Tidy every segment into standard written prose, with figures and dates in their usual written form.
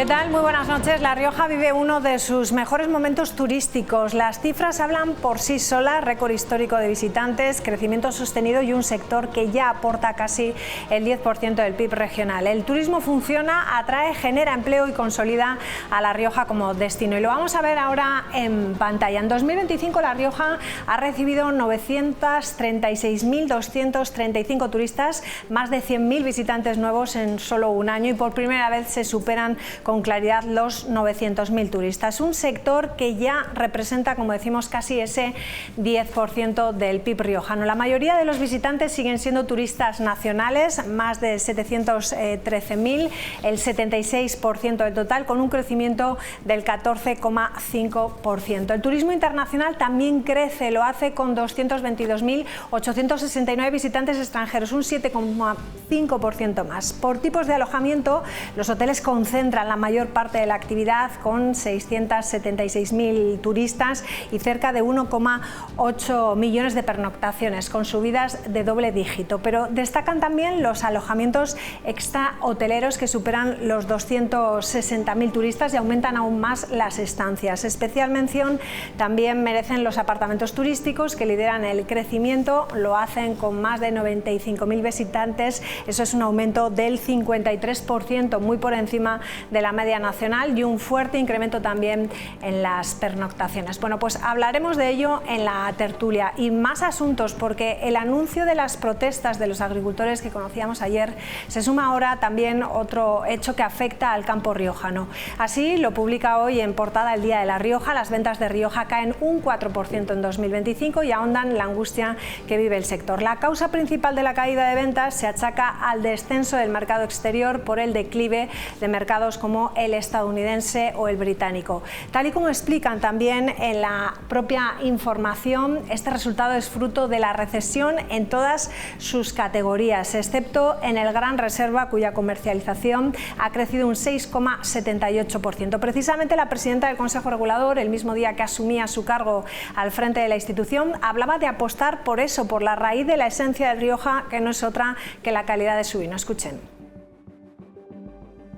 ¿Qué tal? Muy buenas noches. La Rioja vive uno de sus mejores momentos turísticos. Las cifras hablan por sí solas: récord histórico de visitantes, crecimiento sostenido y un sector que ya aporta casi el 10% del PIB regional. El turismo funciona, atrae, genera empleo y consolida a La Rioja como destino. Y lo vamos a ver ahora en pantalla. En 2025 La Rioja ha recibido 936.235 turistas, más de 100.000 visitantes nuevos en solo un año, y por primera vez se superan con claridad los 900.000 turistas. Un sector que ya representa, como decimos, casi ese 10% del PIB riojano. La mayoría de los visitantes siguen siendo turistas nacionales, más de 713.000, el 76% del total, con un crecimiento del 14,5%. El turismo internacional también crece, lo hace con 222.869 visitantes extranjeros, un 7,5% más. Por tipos de alojamiento, los hoteles concentran la mayor parte de la actividad, con 676.000 turistas y cerca de 1,8 millones de pernoctaciones, con subidas de doble dígito. Pero destacan también los alojamientos extrahoteleros, que superan los 260.000 turistas y aumentan aún más las estancias. Especial mención también merecen los apartamentos turísticos, que lideran el crecimiento, lo hacen con más de 95.000 visitantes. Eso es un aumento del 53%, muy por encima de la media nacional, y un fuerte incremento también en las pernoctaciones. Bueno, pues hablaremos de ello en la tertulia y más asuntos, porque el anuncio de las protestas de los agricultores que conocíamos ayer se suma ahora también otro hecho que afecta al campo riojano. Así lo publica hoy en portada El Día de La Rioja. Las ventas de Rioja caen un 4% en 2025 y ahondan la angustia que vive el sector. La causa principal de la caída de ventas se achaca al descenso del mercado exterior por el declive de mercados como el estadounidense o el británico. Tal y como explican también en la propia información, este resultado es fruto de la recesión en todas sus categorías, excepto en el Gran Reserva, cuya comercialización ha crecido un 6,78%. Precisamente la presidenta del Consejo Regulador, el mismo día que asumía su cargo al frente de la institución, hablaba de apostar por eso, por la raíz de la esencia de Rioja, que no es otra que la calidad de su vino. Escuchen.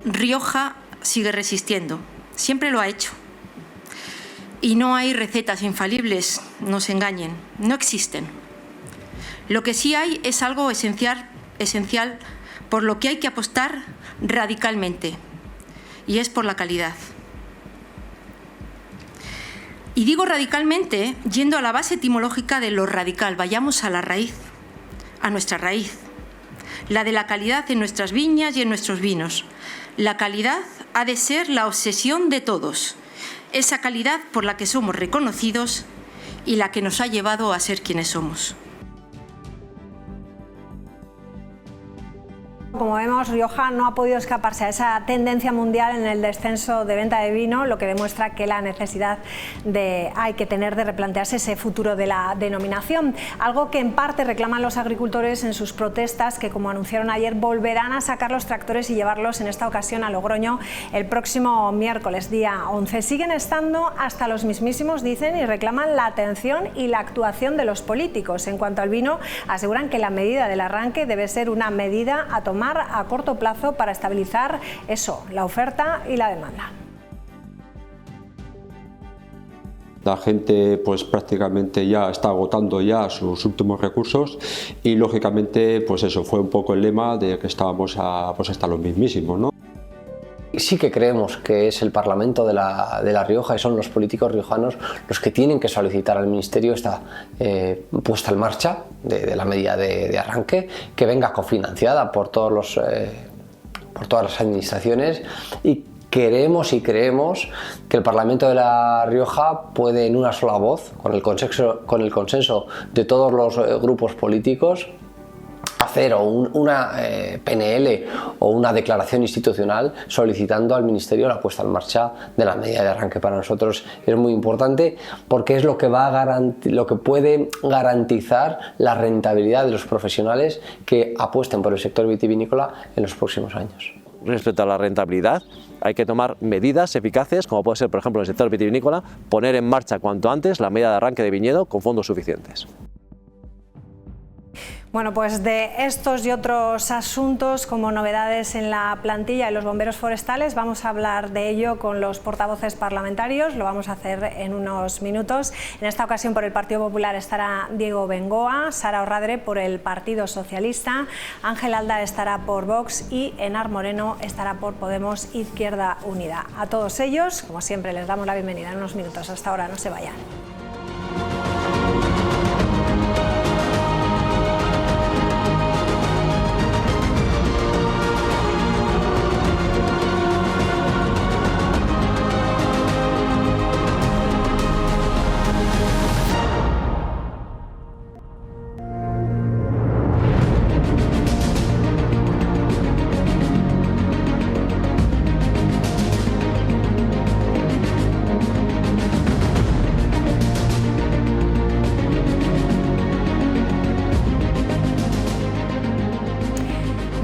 Rioja sigue resistiendo, siempre lo ha hecho. Y no hay recetas infalibles, no se engañen, no existen. Lo que sí hay es algo esencial por lo que hay que apostar radicalmente, y es por la calidad. Y digo radicalmente yendo a la base etimológica de lo radical. Vayamos a la raíz, a nuestra raíz, la de la calidad en nuestras viñas y en nuestros vinos. La calidad ha de ser la obsesión de todos, esa calidad por la que somos reconocidos y la que nos ha llevado a ser quienes somos. Como vemos, Rioja no ha podido escaparse a esa tendencia mundial en el descenso de venta de vino, lo que demuestra que la necesidad hay que tener de replantearse ese futuro de la denominación. Algo que en parte reclaman los agricultores en sus protestas, que, como anunciaron ayer, volverán a sacar los tractores y llevarlos en esta ocasión a Logroño el próximo miércoles, día 11. Siguen estando hasta los mismísimos, dicen, y reclaman la atención y la actuación de los políticos. En cuanto al vino, aseguran que la medida del arranque debe ser una medida a tomar a corto plazo para estabilizar eso, la oferta y la demanda. La gente pues prácticamente ya está agotando ya sus últimos recursos y lógicamente pues eso fue un poco el lema de que estábamos pues hasta los mismísimos, ¿no? Sí que creemos que es el Parlamento de la Rioja y son los políticos riojanos los que tienen que solicitar al Ministerio esta puesta en marcha de la medida de arranque, que venga cofinanciada por todas las administraciones, y queremos y creemos que el Parlamento de La Rioja puede, en una sola voz, con el consenso de todos los grupos políticos, hacer una PNL o una declaración institucional solicitando al Ministerio la puesta en marcha de la medida de arranque. Para nosotros es muy importante porque es lo que puede garantizar la rentabilidad de los profesionales que apuesten por el sector vitivinícola en los próximos años. Respecto a la rentabilidad, hay que tomar medidas eficaces, como puede ser, por ejemplo, en el sector vitivinícola, poner en marcha cuanto antes la medida de arranque de viñedo con fondos suficientes. Bueno, pues de estos y otros asuntos, como novedades en la plantilla de los bomberos forestales, vamos a hablar de ello con los portavoces parlamentarios. Lo vamos a hacer en unos minutos. En esta ocasión por el Partido Popular estará Diego Bengoa, Sara Orradre por el Partido Socialista, Ángel Alda estará por Vox y Enar Moreno estará por Podemos Izquierda Unida. A todos ellos, como siempre, les damos la bienvenida en unos minutos. Hasta ahora, no se vayan.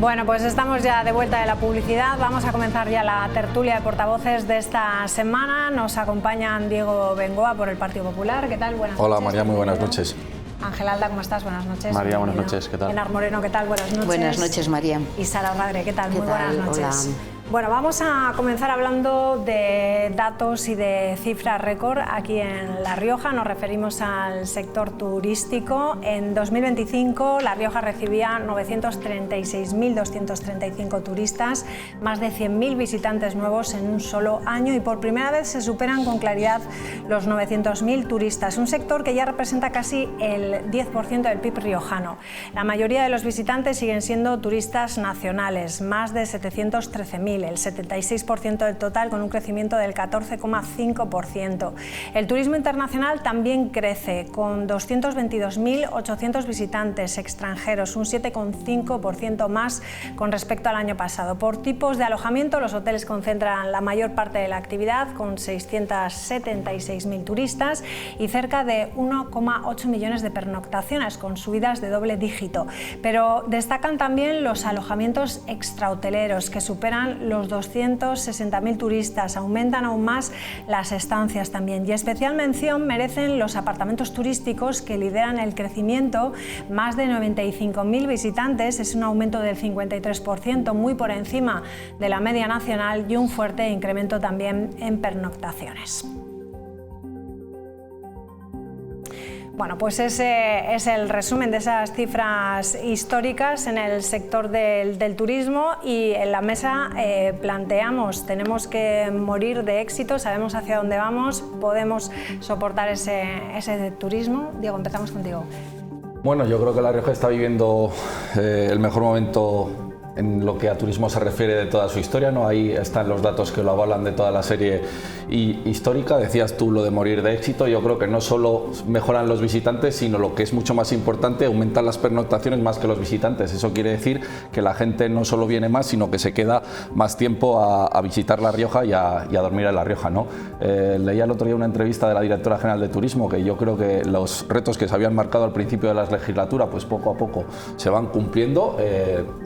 Bueno, pues estamos ya de vuelta de la publicidad. Vamos a comenzar ya la tertulia de portavoces de esta semana. Nos acompañan Diego Bengoa por el Partido Popular. ¿Qué tal? Buenas noches. Hola María, muy buenas noches. Ángel Alda, ¿cómo estás? Buenas noches. María, buenas noches. ¿Qué tal? Enar Moreno, ¿qué tal? Buenas noches. Buenas noches, María. Y Sara Orradre, ¿qué tal? Muy buenas noches. Hola. Bueno, vamos a comenzar hablando de datos y de cifras récord aquí en La Rioja. Nos referimos al sector turístico. En 2025 La Rioja recibía 936.235 turistas, más de 100.000 visitantes nuevos en un solo año y por primera vez se superan con claridad los 900.000 turistas. Un sector que ya representa casi el 10% del PIB riojano. La mayoría de los visitantes siguen siendo turistas nacionales, más de 713.000. El 76% del total, con un crecimiento del 14,5%. El turismo internacional también crece, con 222.800 visitantes extranjeros, un 7,5% más con respecto al año pasado. Por tipos de alojamiento, los hoteles concentran la mayor parte de la actividad, con 676.000 turistas y cerca de 1,8 millones de pernoctaciones, con subidas de doble dígito. Pero destacan también los alojamientos extrahoteleros, que superan los 260.000 turistas, aumentan aún más las estancias también. Y especial mención merecen los apartamentos turísticos, que lideran el crecimiento, más de 95.000 visitantes, es un aumento del 53%, muy por encima de la media nacional, y un fuerte incremento también en pernoctaciones. Bueno, pues ese es el resumen de esas cifras históricas en el sector del turismo, y en la mesa planteamos, tenemos que morir de éxito, sabemos hacia dónde vamos, podemos soportar ese turismo. Diego, empezamos contigo. Bueno, yo creo que La Rioja está viviendo el mejor momento en lo que a turismo se refiere de toda su historia, ¿no? Ahí están los datos que lo avalan de toda la serie histórica. Decías tú lo de morir de éxito. Yo creo que no solo mejoran los visitantes, sino lo que es mucho más importante, aumentan las pernoctaciones más que los visitantes. Eso quiere decir que la gente no solo viene más, sino que se queda más tiempo a visitar La Rioja y a dormir en La Rioja, ¿no? Leía el otro día una entrevista de la directora general de Turismo, que yo creo que los retos que se habían marcado al principio de la legislatura, pues poco a poco se van cumpliendo.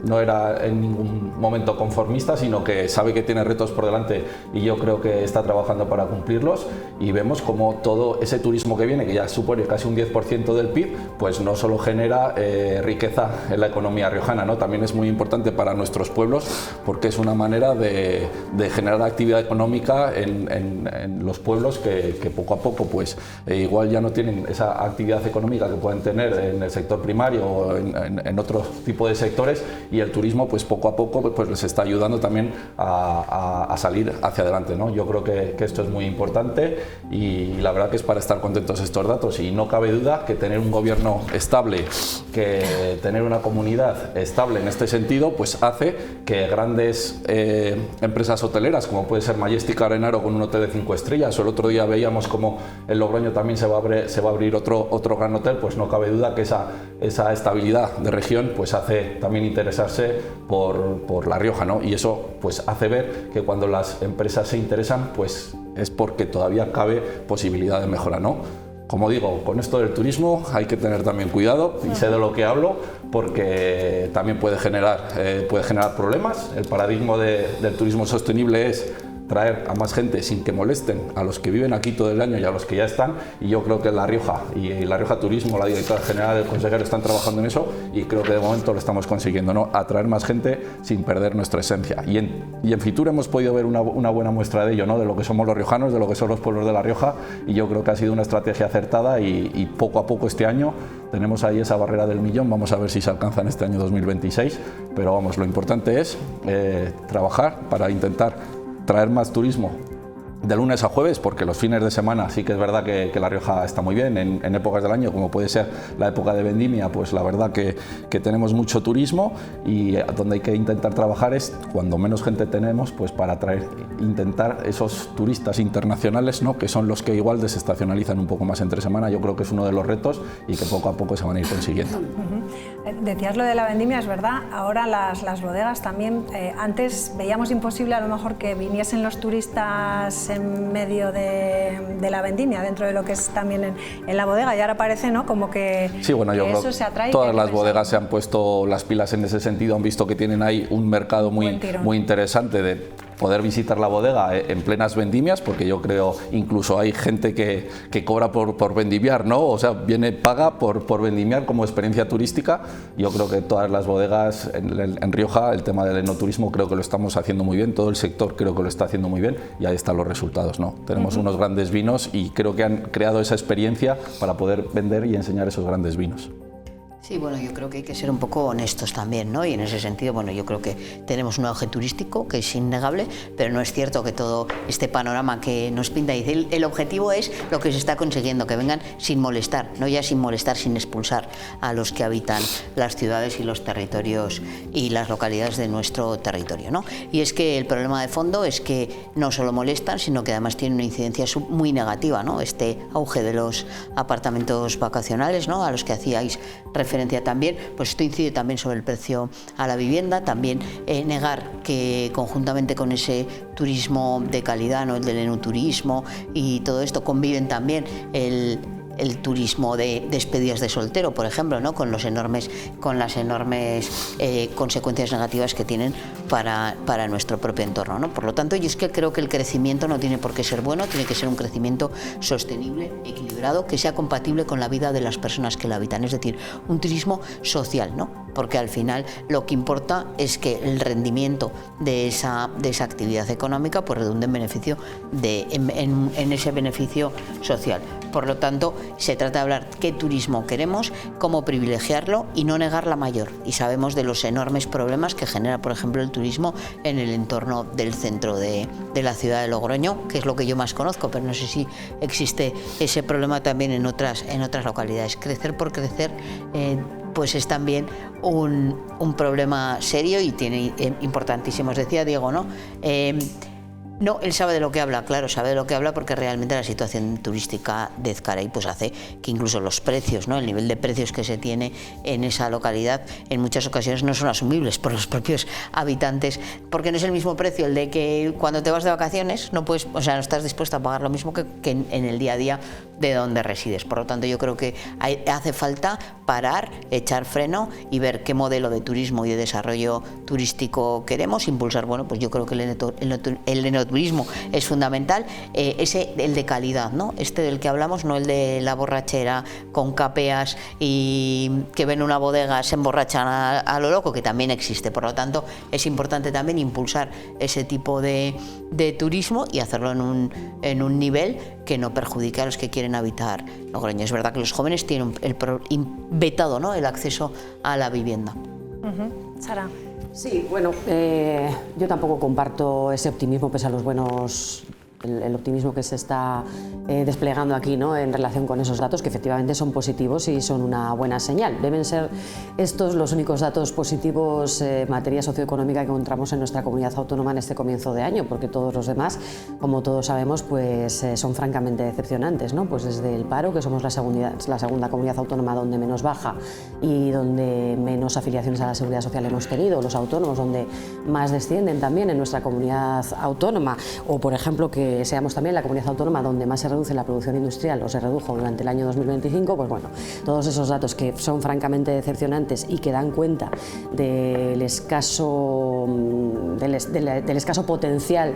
No era en ningún momento conformista, sino que sabe que tiene retos por delante, y yo creo que está trabajando para cumplirlos, y vemos como todo ese turismo que viene, que ya supone casi un 10% del PIB, pues no solo genera riqueza en la economía riojana, ¿no? También es muy importante para nuestros pueblos, porque es una manera de generar actividad económica en los pueblos que poco a poco pues igual ya no tienen esa actividad económica que pueden tener en el sector primario o en otro tipo de sectores, y el turismo pues poco a poco pues les está ayudando también a salir hacia adelante, ¿no? Yo creo que esto es muy importante, y la verdad que es para estar contentos estos datos, y no cabe duda que tener un gobierno estable, que tener una comunidad estable en este sentido, pues hace que grandes empresas hoteleras, como puede ser Majestic Arenaro con un hotel de 5 estrellas, o el otro día veíamos como en Logroño también se va a abrir otro gran hotel, pues no cabe duda que esa estabilidad de región pues hace también interesarse por La Rioja, ¿no? Y eso pues hace ver que cuando las empresas se interesan, pues es porque todavía cabe posibilidad de mejora, ¿no? Como digo, con esto del turismo hay que tener también cuidado, y sé de lo que hablo, porque también puede generar problemas. El paradigma del turismo sostenible es traer a más gente sin que molesten a los que viven aquí todo el año y a los que ya están, y yo creo que La Rioja y La Rioja Turismo, la directora general, el consejero están trabajando en eso, y creo que de momento lo estamos consiguiendo, ¿no? Atraer más gente sin perder nuestra esencia. Y en Fitur hemos podido ver una buena muestra de ello, ¿no? De lo que somos los riojanos, de lo que son los pueblos de La Rioja, y yo creo que ha sido una estrategia acertada, y poco a poco este año tenemos ahí esa barrera del 1 millón, vamos a ver si se alcanza en este año 2026, pero vamos, lo importante es trabajar para intentar traer más turismo de lunes a jueves, porque los fines de semana sí que es verdad que La Rioja está muy bien en épocas del año, como puede ser la época de vendimia, pues la verdad que tenemos mucho turismo, y donde hay que intentar trabajar es cuando menos gente tenemos, pues para intentar esos turistas internacionales, ¿no? Que son los que igual desestacionalizan un poco más entre semana. Yo creo que es uno de los retos y que poco a poco se van a ir consiguiendo. Decías lo de la vendimia, es verdad, ahora las bodegas también, antes veíamos imposible a lo mejor que viniesen los turistas en medio de la vendimia, dentro de lo que es también en la bodega, y ahora parece, ¿no?, como que, sí, bueno, yo creo eso se atrae. Todas las bodegas se han puesto las pilas en ese sentido, han visto que tienen ahí un mercado muy interesante de poder visitar la bodega en plenas vendimias, porque yo creo incluso hay gente que cobra por vendimiar, ¿no? O sea, paga por vendimiar como experiencia turística. Yo creo que todas las bodegas en Rioja, el tema del enoturismo creo que lo estamos haciendo muy bien, todo el sector creo que lo está haciendo muy bien, y ahí están los resultados, ¿no? Tenemos unos grandes vinos y creo que han creado esa experiencia para poder vender y enseñar esos grandes vinos. Sí, bueno, yo creo que hay que ser un poco honestos también, ¿no? Y en ese sentido, bueno, yo creo que tenemos un auge turístico que es innegable, pero no es cierto que todo este panorama que nos pinta dice. El objetivo es lo que se está consiguiendo, que vengan sin molestar, no ya sin molestar, sin expulsar a los que habitan las ciudades y los territorios y las localidades de nuestro territorio, ¿no? Y es que el problema de fondo es que no solo molestan, sino que además tienen una incidencia muy negativa, ¿no? Este auge de los apartamentos vacacionales, ¿no?, a los que hacíais referencia también, pues esto incide también sobre el precio a la vivienda, también negar que conjuntamente con ese turismo de calidad, ¿no?, el del enoturismo y todo esto, conviven también el turismo de despedidas de soltero, por ejemplo, ¿no?, con las enormes consecuencias negativas que tienen para nuestro propio entorno, ¿no? Por lo tanto, yo es que creo que el crecimiento no tiene por qué ser bueno, tiene que ser un crecimiento sostenible, equilibrado, que sea compatible con la vida de las personas que la habitan, es decir, un turismo social, ¿no? Porque al final lo que importa es que el rendimiento de esa actividad económica pues redunde en beneficio en ese beneficio social. Por lo tanto, se trata de hablar qué turismo queremos, cómo privilegiarlo y no negar la mayor. Y sabemos de los enormes problemas que genera, por ejemplo, el turismo en el entorno del centro de la ciudad de Logroño, que es lo que yo más conozco, pero no sé si existe ese problema también en otras localidades. Crecer por crecer pues es también un problema serio y tiene importantísimos. Decía Diego, ¿no? No, él sabe de lo que habla, claro, sabe de lo que habla porque realmente la situación turística de Ezcaray pues hace que incluso los precios, ¿no?, el nivel de precios que se tiene en esa localidad en muchas ocasiones no son asumibles por los propios habitantes, porque no es el mismo precio el de que cuando te vas de vacaciones no puedes, o sea, no estás dispuesto a pagar lo mismo que en el día a día de donde resides. Por lo tanto, yo creo que hace falta parar, echar freno y ver qué modelo de turismo y de desarrollo turístico queremos impulsar. Bueno, pues yo creo que el enoturismo es fundamental, el de calidad, ¿no? Este del que hablamos, no el de la borrachera con capeas y que ven una bodega, se emborrachan a lo loco, que también existe. Por lo tanto, es importante también impulsar ese tipo de turismo y hacerlo en un nivel que no perjudique a los que quieren habitar Logroño. Es verdad que los jóvenes tienen vetado, ¿no?, el acceso a la vivienda. Sara. Sí, bueno, yo tampoco comparto ese optimismo pese a los buenos el optimismo que se está desplegando aquí, ¿no?, en relación con esos datos, que efectivamente son positivos y son una buena señal. Deben ser estos los únicos datos positivos en materia socioeconómica que encontramos en nuestra comunidad autónoma en este comienzo de año, porque todos los demás, como todos sabemos, pues son francamente decepcionantes, ¿no? Pues desde el paro, que somos la segunda comunidad autónoma donde menos baja y donde menos afiliaciones a la seguridad social hemos tenido, los autónomos donde más descienden también en nuestra comunidad autónoma, o por ejemplo que que seamos también la comunidad autónoma donde más se reduce la producción industrial o se redujo durante el año 2025, pues bueno, todos esos datos que son francamente decepcionantes y que dan cuenta del escaso potencial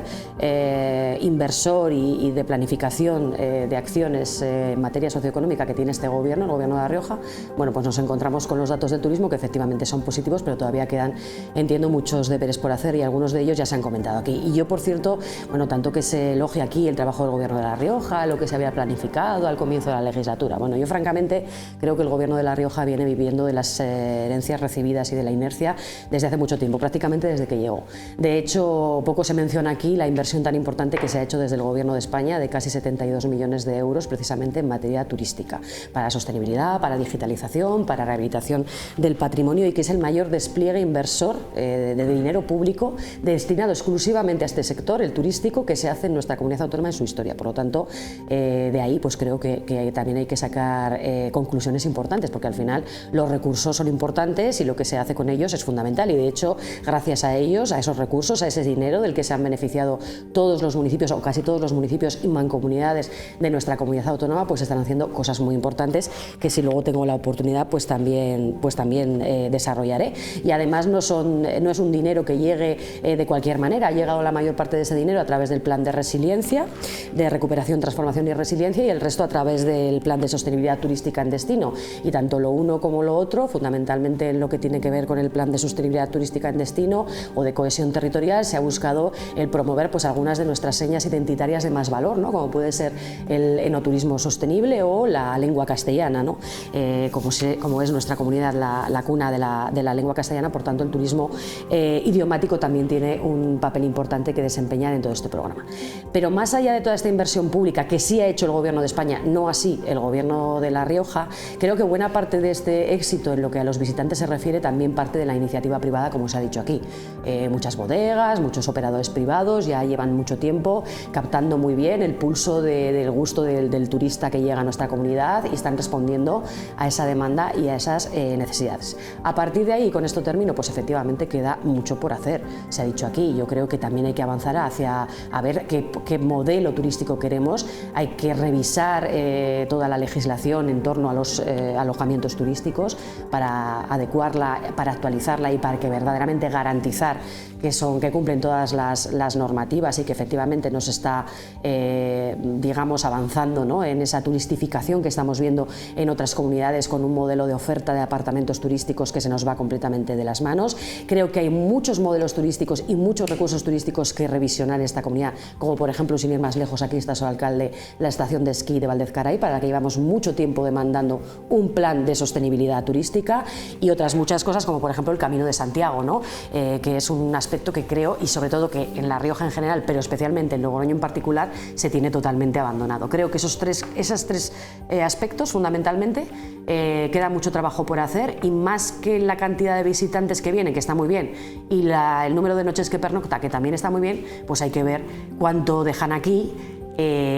inversor y de planificación de acciones en materia socioeconómica que tiene este gobierno, el gobierno de La Rioja, bueno, pues nos encontramos con los datos del turismo que efectivamente son positivos, pero todavía quedan, entiendo, muchos deberes por hacer y algunos de ellos ya se han comentado aquí. Y yo, por cierto, bueno, tanto que se elogia aquí el trabajo del gobierno de La Rioja, lo que se había planificado al comienzo de la legislatura. Bueno, yo francamente creo que el gobierno de La Rioja viene viviendo de las herencias recibidas y de la inercia desde hace mucho tiempo, prácticamente desde que llegó. De hecho, poco se menciona aquí la inversión tan importante que se ha hecho desde el gobierno de España de casi 72 millones de euros precisamente en materia turística, para sostenibilidad, para digitalización, para rehabilitación del patrimonio, y que es el mayor despliegue inversor de dinero público destinado exclusivamente a este sector, el turístico, que se hace en nuestra comunidad autónoma en su historia. Por lo tanto, de ahí pues creo que también hay que sacar conclusiones importantes, porque al final los recursos son importantes y lo que se hace con ellos es fundamental, y de hecho gracias a ellos, a esos recursos, a ese dinero del que se han beneficiado todos los municipios o casi todos los municipios y mancomunidades de nuestra comunidad autónoma, pues están haciendo cosas muy importantes que si luego tengo la oportunidad pues también desarrollaré. Y además no es un dinero que llegue de cualquier manera, ha llegado la mayor parte de ese dinero a través del plan de resiliencia, de recuperación, transformación y resiliencia, y el resto a través del plan de sostenibilidad turística en destino. Y tanto lo uno como lo otro, fundamentalmente en lo que tiene que ver con el plan de sostenibilidad turística en destino o de cohesión territorial, se ha buscado el promover pues algunas de nuestras señas identitarias de más valor, ¿no? Como puede ser el enoturismo sostenible o la lengua castellana, ¿no? Como es nuestra comunidad la cuna de la lengua castellana, por tanto el turismo idiomático también tiene un papel importante que desempeñar en todo este programa. Pero más allá de toda esta inversión pública que sí ha hecho el gobierno de España, no así el gobierno de La Rioja, creo que buena parte de este éxito en lo que a los visitantes se refiere también parte de la iniciativa privada, como se ha dicho aquí. Muchas bodegas, muchos operadores privados ya llevan mucho tiempo captando muy bien el pulso del gusto del turista que llega a nuestra comunidad y están respondiendo a esa demanda y a esas necesidades. A partir de ahí, con esto termino, pues efectivamente queda mucho por hacer. Se ha dicho aquí, yo creo que también hay que avanzar hacia a ver qué modelo turístico queremos, hay que revisar toda la legislación en torno a los alojamientos turísticos para adecuarla, para actualizarla y para que verdaderamente garantizar que cumplen todas las normativas y que efectivamente nos está, digamos, avanzando, ¿no?, en esa turistificación que estamos viendo en otras comunidades con un modelo de oferta de apartamentos turísticos que se nos va completamente de las manos. Creo que hay muchos modelos turísticos y muchos recursos turísticos que revisionar en esta comunidad, como por ejemplo, sin ir más lejos, aquí está su alcalde, la estación de esquí de Valdezcaray, para la que llevamos mucho tiempo demandando un plan de sostenibilidad turística, y otras muchas cosas como por ejemplo el Camino de Santiago, ¿no?, que es un aspecto que creo, y sobre todo que en La Rioja en general, pero especialmente en Logroño en particular, se tiene totalmente abandonado. Creo que esos tres aspectos fundamentalmente queda mucho trabajo por hacer, y más que la cantidad de visitantes que vienen, que está muy bien, y el número de noches que pernocta, que también está muy bien, pues hay que ver cuánto dejan aquí,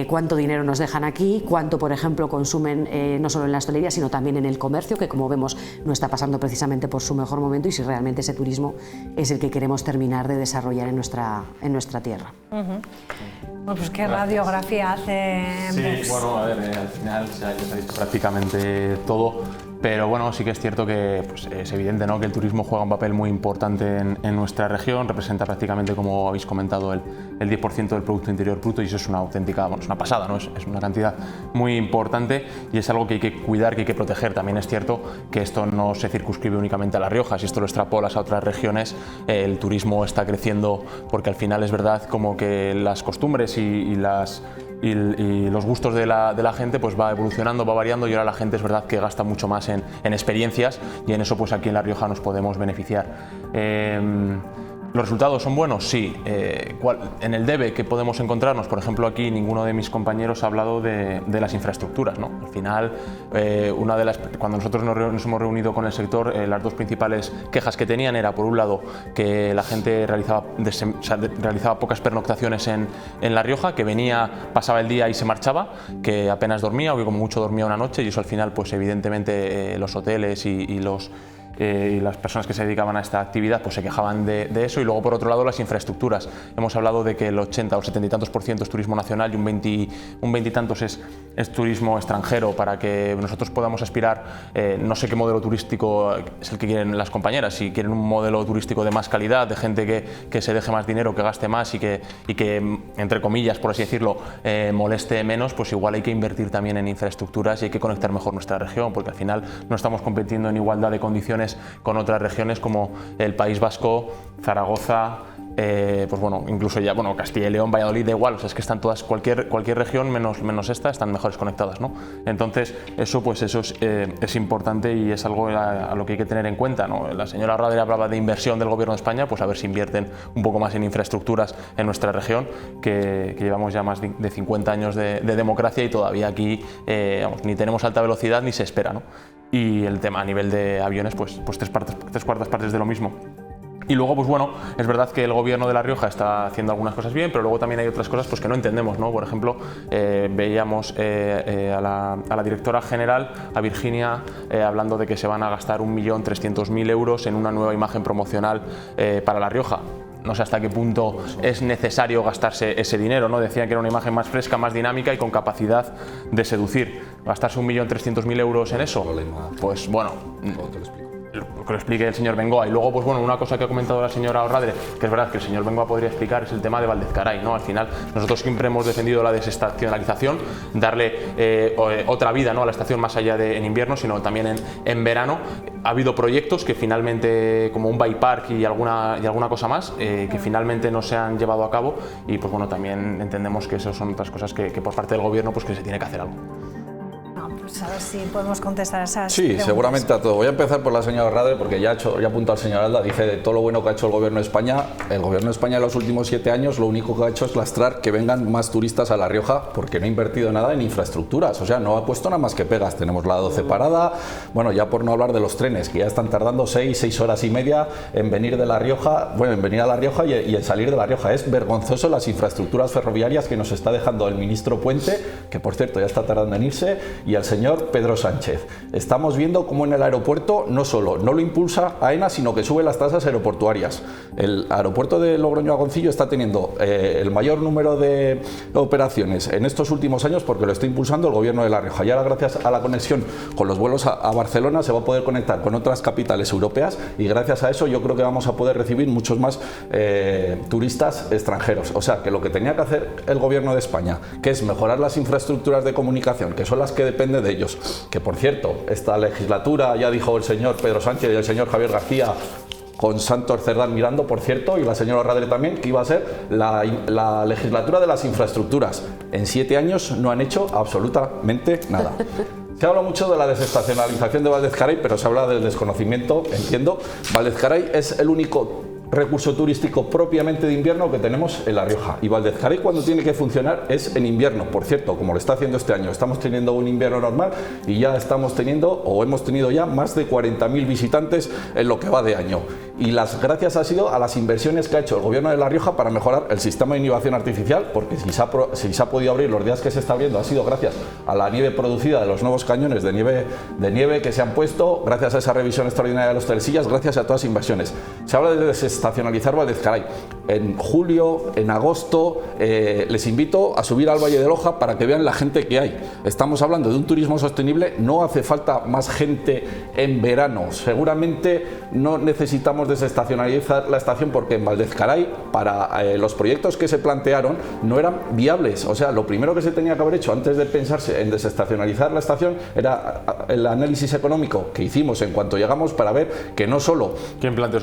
cuánto dinero nos dejan aquí, cuánto, por ejemplo, consumen no solo en la hostelería, sino también en el comercio, que como vemos no está pasando precisamente por su mejor momento, y si realmente ese turismo es el que queremos terminar de desarrollar en nuestra tierra. Bueno, pues qué radiografía hace. Sí, bueno, a ver, al final ya se ha dicho prácticamente todo. Pero bueno, sí que es cierto que pues, es evidente, ¿no?, que el turismo juega un papel muy importante en nuestra región, representa prácticamente, como habéis comentado, el 10% del Producto Interior Bruto, y eso es una auténtica, bueno, es una pasada, ¿no? Es una cantidad muy importante y es algo que hay que cuidar, que hay que proteger. También es cierto que esto no se circunscribe únicamente a La Rioja, si esto lo extrapolas a otras regiones, el turismo está creciendo, porque al final es verdad como que las costumbres y los gustos de la gente pues va evolucionando, va variando, y ahora la gente es verdad que gasta mucho más en experiencias, y en eso pues aquí en La Rioja nos podemos beneficiar. ¿Los resultados son buenos? Sí. En el debe que podemos encontrarnos, por ejemplo, aquí ninguno de mis compañeros ha hablado de las infraestructuras, ¿no? Al final, cuando nosotros nos hemos reunido con el sector, las dos principales quejas que tenían era, por un lado, que la gente realizaba pocas pernoctaciones en La Rioja, que venía, pasaba el día y se marchaba, que apenas dormía, o que como mucho dormía una noche, y eso al final, pues evidentemente, los hoteles y y las personas que se dedicaban a esta actividad pues se quejaban de eso. Y luego, por otro lado, las infraestructuras. Hemos hablado de que el 80 o 70 y tantos % es turismo nacional y un 20 y tantos es turismo extranjero. Para que nosotros podamos aspirar, no sé qué modelo turístico es el que quieren las compañeras, si quieren un modelo turístico de más calidad, de gente que se deje más dinero, que gaste más y que entre comillas, por así decirlo, moleste menos, pues igual hay que invertir también en infraestructuras y hay que conectar mejor nuestra región, porque al final no estamos compitiendo en igualdad de condiciones con otras regiones como el País Vasco, Zaragoza, pues bueno, incluso ya, bueno, Castilla y León, Valladolid, da igual, o sea, es que están todas, cualquier región menos esta, están mejores conectadas, ¿no? Entonces, eso es importante y es algo a lo que hay que tener en cuenta, ¿no? La señora Radre hablaba de inversión del Gobierno de España, pues a ver si invierten un poco más en infraestructuras en nuestra región, que llevamos ya más de 50 años de democracia y todavía aquí ni tenemos alta velocidad ni se espera, ¿no? Y el tema a nivel de aviones, pues tres cuartas partes de lo mismo. Y luego, pues bueno, es verdad que el Gobierno de La Rioja está haciendo algunas cosas bien, pero luego también hay otras cosas pues, que no entendemos, ¿no? Por ejemplo, veíamos a la directora general, a Virginia, hablando de que se van a gastar 1.300.000 euros en una nueva imagen promocional para La Rioja. No sé hasta qué punto es necesario gastarse ese dinero, ¿no? Decían que era una imagen más fresca, más dinámica y con capacidad de seducir. ¿Gastarse 1.300.000 euros en eso? Pues bueno, que lo explique el señor Bengoa. Y luego, pues bueno, una cosa que ha comentado la señora Orradre, que es verdad que el señor Bengoa podría explicar, es el tema de Valdezcaray, ¿no? Al final, nosotros siempre hemos defendido la desestacionalización, darle otra vida, ¿no? A la estación más allá de en invierno, sino también en verano. Ha habido proyectos que finalmente, como un bike park y alguna cosa más, que finalmente no se han llevado a cabo y pues bueno, también entendemos que esas son otras cosas que por parte del gobierno pues que se tiene que hacer algo. Pues a ver si podemos contestar a esas Sí, preguntas. seguramente a todo. Voy a empezar por la señora Radre porque ya apuntó al señor Alda, dice de todo lo bueno que ha hecho el Gobierno de España. El Gobierno de España en los últimos 7 años lo único que ha hecho es lastrar que vengan más turistas a La Rioja porque no ha invertido nada en infraestructuras, o sea, no ha puesto nada más que pegas. Tenemos la 12 parada, bueno, ya por no hablar de los trenes, que ya están tardando 6 horas y media en venir de La Rioja, bueno, en venir a La Rioja y en salir de La Rioja. Es vergonzoso las infraestructuras ferroviarias que nos está dejando el ministro Puente, que por cierto ya está tardando en irse, y el señor Pedro Sánchez. Estamos viendo cómo en el aeropuerto no solo no lo impulsa AENA, sino que sube las tasas aeroportuarias. El aeropuerto de Logroño a Goncillo está teniendo el mayor número de operaciones en estos últimos años porque lo está impulsando el Gobierno de La Rioja. Y ahora, gracias a la conexión con los vuelos a Barcelona, se va a poder conectar con otras capitales europeas y gracias a eso yo creo que vamos a poder recibir muchos más turistas extranjeros. O sea, que lo que tenía que hacer el Gobierno de España, que es mejorar las infraestructuras de comunicación, que son las que dependen de ellos, que por cierto, esta legislatura, ya dijo el señor Pedro Sánchez y el señor Javier García, con Santos Cerdán mirando, por cierto, y la señora Radre también, que iba a ser la legislatura de las infraestructuras. En 7 años no han hecho absolutamente nada. Se habla mucho de la desestacionalización de Valdezcaray, pero se habla del desconocimiento, entiendo. Valdezcaray es el único recurso turístico propiamente de invierno que tenemos en La Rioja, y Valdezcaray cuando tiene que funcionar es en invierno, por cierto, como lo está haciendo este año. Estamos teniendo un invierno normal y ya estamos teniendo o hemos tenido ya más de 40.000 visitantes en lo que va de año, y las gracias ha sido a las inversiones que ha hecho el Gobierno de La Rioja para mejorar el sistema de inhibición artificial, porque si se ha podido abrir los días que se está abriendo ha sido gracias a la nieve producida de los nuevos cañones de nieve que se han puesto, gracias a esa revisión extraordinaria de los telesillas, gracias a todas las inversiones. Se habla de desestacionalizar Valdezcaray. En julio, en agosto, les invito a subir al Valle de Loja para que vean la gente que hay. Estamos hablando de un turismo sostenible, no hace falta más gente en verano. Seguramente no necesitamos desestacionalizar la estación porque en Valdezcaray, para los proyectos que se plantearon, no eran viables. O sea, lo primero que se tenía que haber hecho antes de pensarse en desestacionalizar la estación era el análisis económico que hicimos en cuanto llegamos para ver que no solo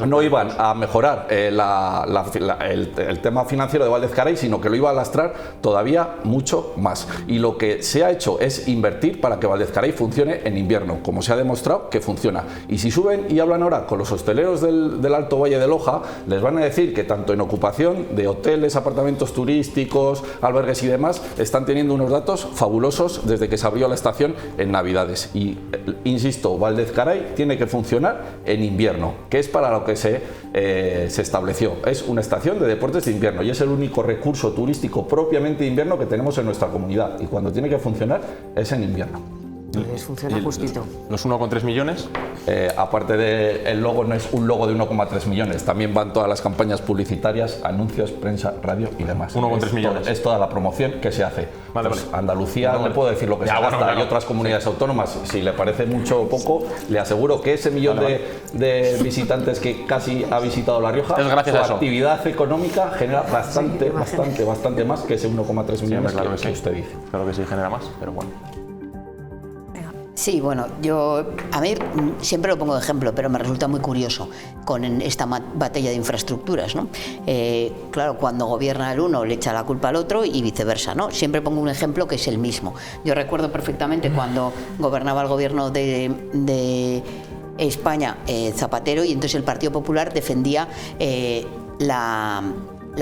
no iban a mejorar el tema financiero de Valdezcaray, sino que lo iba a lastrar todavía mucho más. Y lo que se ha hecho es invertir para que Valdezcaray funcione en invierno, como se ha demostrado que funciona. Y si suben y hablan ahora con los hosteleros del Alto Valle de Loja, les van a decir que tanto en ocupación de hoteles, apartamentos turísticos, albergues y demás, están teniendo unos datos fabulosos desde que se abrió la estación en Navidades. Y insisto, Valdezcaray tiene que funcionar en invierno, que es para lo que se estableció. Es una estación de deportes de invierno y es el único recurso turístico propiamente de invierno que tenemos en nuestra comunidad, y cuando tiene que funcionar es en invierno. Entonces funciona justito. Los 1,3 millones. Aparte del logo, no es un logo de 1,3 millones, también van todas las campañas publicitarias, anuncios, prensa, radio y demás. 1,3 millones. Es toda la promoción que se hace. Vale, Pues vale. Andalucía, no puedo decir lo que se gasta, claro. hay otras comunidades autónomas. Si le parece mucho o poco, le aseguro que ese millón de visitantes que casi ha visitado La Rioja, es gracias su a eso. actividad económica genera bastante más que ese 1,3 millones claro que usted dice. Claro que sí, genera más, pero bueno. Sí, bueno, a mí siempre lo pongo de ejemplo, pero me resulta muy curioso con esta batalla de infraestructuras, ¿no? Claro, cuando gobierna el uno le echa la culpa al otro y viceversa, ¿no? Siempre pongo un ejemplo que es el mismo. Yo recuerdo perfectamente cuando gobernaba el gobierno de España, Zapatero, y entonces el Partido Popular defendía la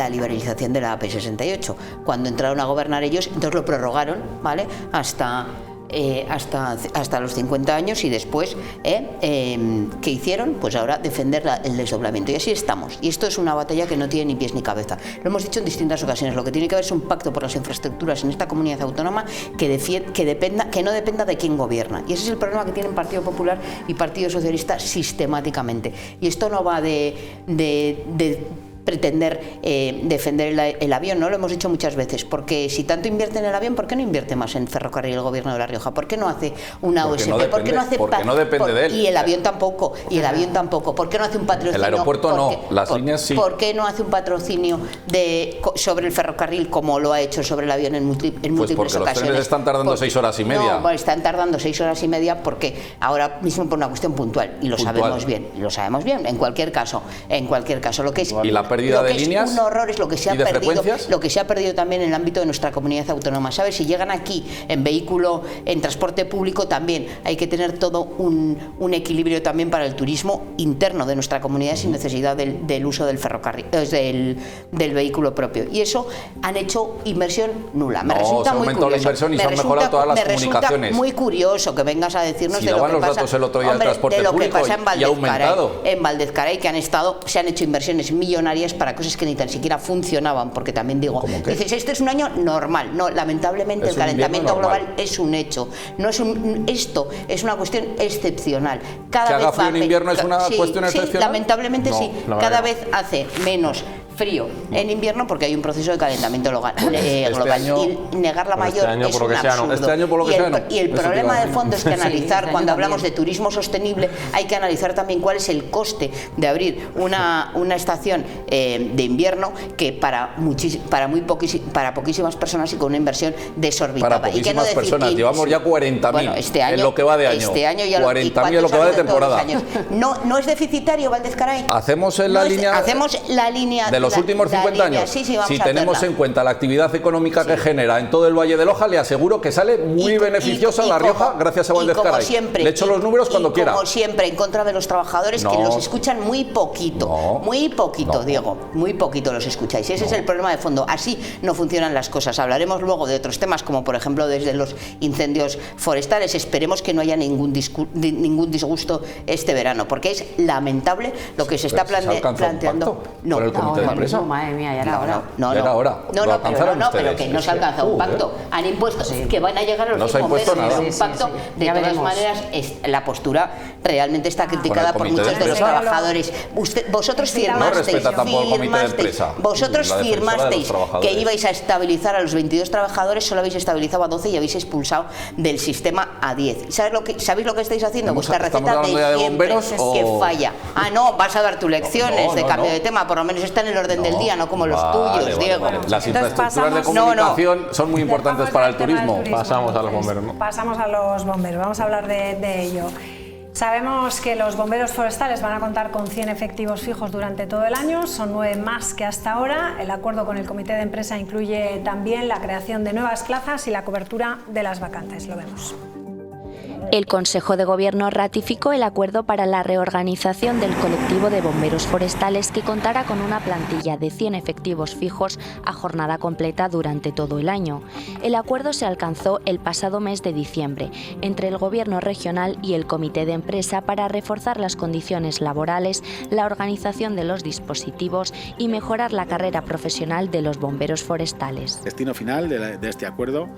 liberalización de la AP68. Cuando entraron a gobernar ellos, entonces lo prorrogaron, ¿vale? Hasta los 50 años, y después ¿qué hicieron? Pues ahora defender el desdoblamiento, y así estamos, y esto es una batalla que no tiene ni pies ni cabeza. Lo hemos dicho en distintas ocasiones, lo que tiene que haber es un pacto por las infraestructuras en esta comunidad autónoma que no dependa de quién gobierna, y ese es el problema que tienen Partido Popular y Partido Socialista sistemáticamente, y esto no va de pretender defender el avión, ¿no? Lo hemos dicho muchas veces, porque si tanto invierte en el avión, ¿por qué no invierte más en ferrocarril el gobierno de La Rioja? ¿Por qué no hace una OSP? ¿Por qué no hace porque no depende de él. Y el avión tampoco, ¿por qué no hace un patrocinio? El aeropuerto no, las líneas sí. ¿Por qué no hace un patrocinio sobre el ferrocarril como lo ha hecho sobre el avión en múltiples pues porque ocasiones? Los trenes están tardando 6 horas y media. No, están tardando 6 horas y media porque ahora mismo por una cuestión puntual, y lo sabemos bien, en cualquier caso, lo que es... Y la pérdida de líneas. Un horror es lo que se ha perdido también en el ámbito de nuestra comunidad autónoma, ¿sabes? Si llegan aquí en vehículo, en transporte público, también hay que tener todo un equilibrio también para el turismo interno de nuestra comunidad, sin necesidad del uso del ferrocarril, del vehículo propio, y eso han hecho inversión nula. Me resulta muy curioso. La inversión y se han mejorado todas las comunicaciones. Me resulta muy curioso que vengas a decirnos de lo que pasa, datos el otro día del transporte público y ha aumentado. En Valdezcaray, que se han hecho inversiones millonarias para cosas que ni tan siquiera funcionaban, porque también digo, dices, este es un año normal. No, lamentablemente el calentamiento global es un hecho. Esto es una cuestión excepcional. Que haga frío en invierno es una cuestión excepcional. Sí, lamentablemente sí. Cada vez hace menos frío en invierno porque hay un proceso de calentamiento global, y negar la mayor es un absurdo. Y el problema de fondo es que analizar, cuando hablamos de turismo sostenible, hay que analizar también cuál es el coste de abrir una estación de invierno que para poquísimas personas y con una inversión desorbitada. Para poquísimas personas, llevamos ya 40.000 en lo que va de año. Este año ya 40.000 en lo que va de temporada. No es deficitario Valdezcaray. Hacemos la línea de los últimos 50 años. Si tenemos en cuenta la actividad económica que genera en todo el Valle de Loja, le aseguro que sale muy beneficiosa La Rioja gracias a Valdezcaray. Le echo los números cuando quiera. Como siempre, en contra de los trabajadores, que los escuchan muy poquito. Diego, muy poquito los escucháis. Ese es el problema de fondo. Así no funcionan las cosas. Hablaremos luego de otros temas, como por ejemplo desde los incendios forestales. Esperemos que no haya ningún disgusto este verano, porque es lamentable lo que se está planteando. Por el comité de empresa. Madre mía, ya era hora. Pero que no se ha alcanzado un pacto. Han impuesto que van a llegar a los 5 meses de un pacto. De todas maneras, la postura realmente está criticada por muchos de los trabajadores. Vosotros firmasteis que ibais a estabilizar a los 22 trabajadores, solo habéis estabilizado a 12 y habéis expulsado del sistema a 10. ¿Sabéis lo que estáis haciendo? Vuestra receta de siempre que falla. No, vas a dar tus lecciones de cambio de tema, por lo menos está en el orden del día, no como los tuyos, Diego. Las infraestructuras de comunicación son muy importantes para el turismo. Pasamos a los bomberos, ¿no? Pasamos a los bomberos, vamos a hablar de ello. Sabemos que los bomberos forestales van a contar con 100 efectivos fijos durante todo el año, son 9 más que hasta ahora. El acuerdo con el comité de empresa incluye también la creación de nuevas plazas y la cobertura de las vacantes. Lo vemos. El Consejo de Gobierno ratificó el acuerdo para la reorganización del colectivo de bomberos forestales, que contará con una plantilla de 100 efectivos fijos a jornada completa durante todo el año. El acuerdo se alcanzó el pasado mes de diciembre entre el Gobierno regional y el Comité de Empresa para reforzar las condiciones laborales, la organización de los dispositivos y mejorar la carrera profesional de los bomberos forestales. El destino final de este acuerdo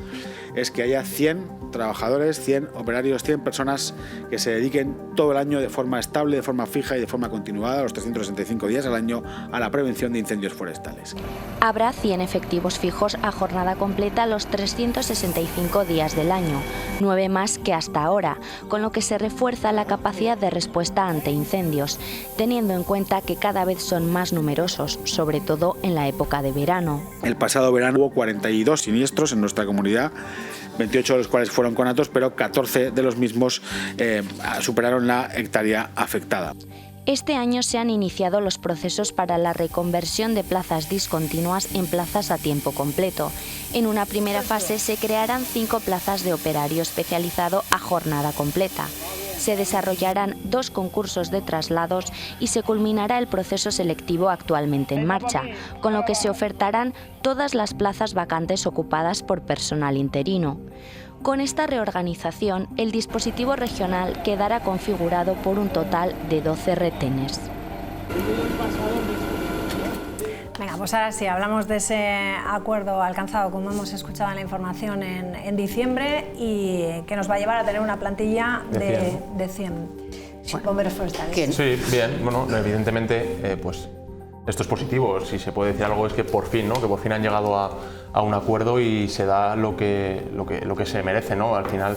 es que haya 100 trabajadores, 100 operarios, 100 personas que se dediquen todo el año de forma estable, de forma fija y de forma continuada, los 365 días al año, a la prevención de incendios forestales. Habrá 100 efectivos fijos a jornada completa los 365 días del año, 9 más que hasta ahora, con lo que se refuerza la capacidad de respuesta ante incendios, teniendo en cuenta que cada vez son más numerosos, sobre todo en la época de verano. El pasado verano hubo 42 siniestros en nuestra comunidad, 28 de los cuales fueron conatos, pero 14 de los mismos superaron la hectárea afectada. Este año se han iniciado los procesos para la reconversión de plazas discontinuas en plazas a tiempo completo. En una primera fase se crearán 5 plazas de operario especializado a jornada completa. Se desarrollarán 2 concursos de traslados y se culminará el proceso selectivo actualmente en marcha, con lo que se ofertarán todas las plazas vacantes ocupadas por personal interino. Con esta reorganización, el dispositivo regional quedará configurado por un total de 12 retenes. Venga, pues ahora sí, hablamos de ese acuerdo alcanzado, como hemos escuchado en la información, en diciembre, y que nos va a llevar a tener una plantilla de 100 bomberos forestales. Sí, bien. Bueno, evidentemente, pues esto es positivo. Si se puede decir algo es que por fin, ¿no? Que por fin han llegado a un acuerdo y se da lo que se merece, ¿no? Al final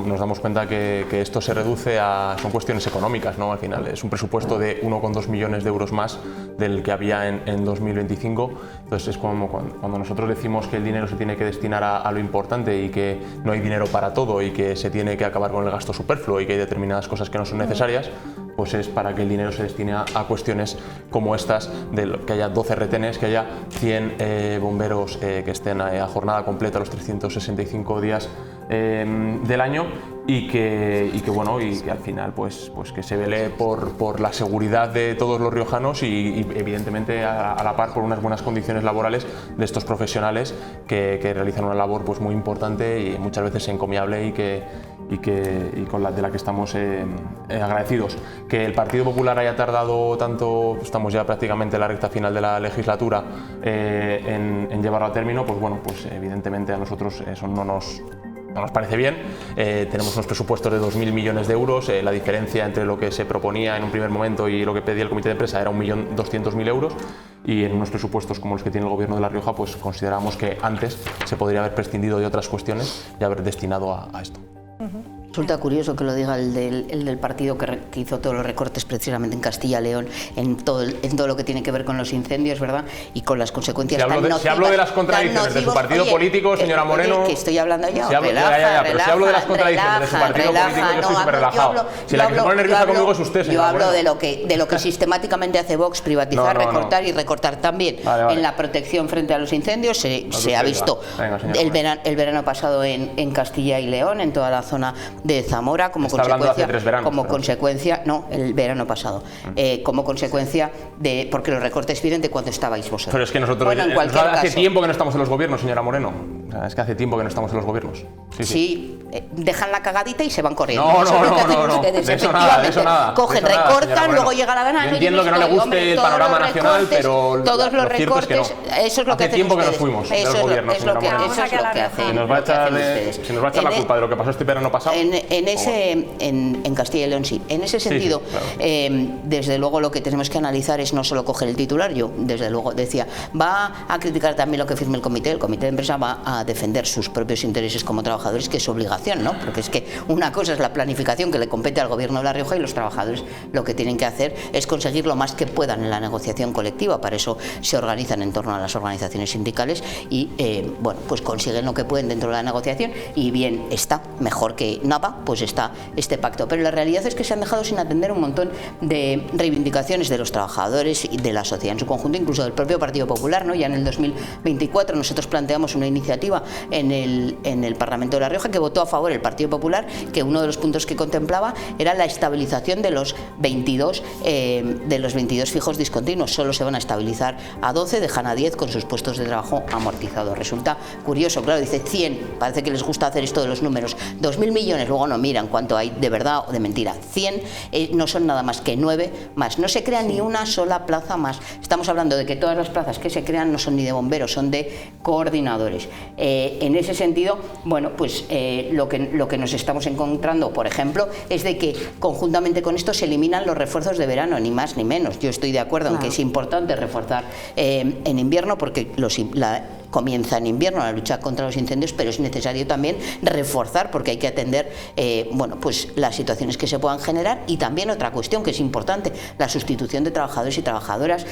nos damos cuenta que esto se reduce son cuestiones económicas, ¿no? Al final es un presupuesto de 1,2 millones de euros más del que había en 2025. Entonces es como cuando nosotros decimos que el dinero se tiene que destinar a lo importante y que no hay dinero para todo y que se tiene que acabar con el gasto superfluo y que hay determinadas cosas que no son necesarias, pues es para que el dinero se destine a cuestiones como estas, que haya 12 retenes, que haya 100 bomberos que estén a jornada completa los 365 días del año y que al final pues que se vele por la seguridad de todos los riojanos y evidentemente a la par por unas buenas condiciones laborales de estos profesionales que realizan una labor pues muy importante y muchas veces encomiable y de la que estamos agradecidos. Que el Partido Popular haya tardado tanto, estamos ya prácticamente en la recta final de la legislatura, en llevarlo a término, pues bueno, pues evidentemente a nosotros eso no nos parece bien. Tenemos unos presupuestos de 2.000 millones de euros. La diferencia entre lo que se proponía en un primer momento y lo que pedía el Comité de Empresa era 1.200.000 euros. Y en unos presupuestos como los que tiene el Gobierno de La Rioja, pues consideramos que antes se podría haber prescindido de otras cuestiones y haber destinado a esto. Resulta curioso que lo diga el del partido que hizo todos los recortes precisamente en Castilla y León, en todo lo que tiene que ver con los incendios, ¿verdad? Y con las consecuencias tan nocivas. Si hablo de las contradicciones de su partido político, señora Moreno... Que estoy hablando yo. Pero si hablo de las contradicciones de su partido político, yo estoy súper relajado. Si la que se pone nerviosa conmigo es usted, señora Moreno. Yo hablo de lo que sistemáticamente hace Vox, privatizar, recortar y recortar también. En la protección frente a los incendios se ha visto el verano pasado en Castilla y León, en toda la zona de Zamora, como consecuencia, no, el verano pasado, como consecuencia de, porque los recortes vienen de cuando estabais vosotros. Pero es que nosotros hace tiempo que no estamos en los gobiernos, señora Moreno. O sea, es que hace tiempo que no estamos en los gobiernos. Sí, dejan la cagadita y se van corriendo. No. De eso nada. Cogen, recortan, luego llega la gana. Yo entiendo que no le guste el panorama nacional, pero todos los recortes, eso es lo que hacen ustedes. Hace tiempo que nos fuimos del gobierno, señora Moreno. Eso es lo que hacen. Se nos va a echar la culpa de lo que pasó este verano pasado. En Castilla y León sí. En ese sentido, desde luego lo que tenemos que analizar es no solo coger el titular. Yo, desde luego, decía, va a criticar también lo que firme el Comité de Empresa, va a defender sus propios intereses como trabajadores, que es obligación, ¿no? Porque es que una cosa es la planificación que le compete al Gobierno de La Rioja y los trabajadores lo que tienen que hacer es conseguir lo más que puedan en la negociación colectiva. Para eso se organizan en torno a las organizaciones sindicales y, pues consiguen lo que pueden dentro de la negociación y bien está, mejor que nada, pues está este pacto. Pero la realidad es que se han dejado sin atender un montón de reivindicaciones de los trabajadores y de la sociedad en su conjunto, incluso del propio Partido Popular, ¿no? Ya en el 2024 nosotros planteamos una iniciativa iniciativa en el Parlamento de La Rioja, que votó a favor el Partido Popular, que uno de los puntos que contemplaba era la estabilización de los 22 fijos discontinuos. Solo se van a estabilizar a 12, dejan a 10 con sus puestos de trabajo amortizados. Resulta curioso, claro, dice 100, parece que les gusta hacer esto de los números, 2.000 millones, luego no miran cuánto hay de verdad o de mentira. 100 no son nada más que 9 más, no se crea ni una sola plaza más. Estamos hablando de que todas las plazas que se crean no son ni de bomberos, son de coordinadores. En ese sentido, bueno, pues lo que nos estamos encontrando, por ejemplo, es de que conjuntamente con esto se eliminan los refuerzos de verano, ni más ni menos. Yo estoy de acuerdo en que es importante reforzar en invierno, porque comienza en invierno la lucha contra los incendios, pero es necesario también reforzar, porque hay que atender bueno, pues las situaciones que se puedan generar. Y también otra cuestión que es importante, la sustitución de trabajadores y trabajadoras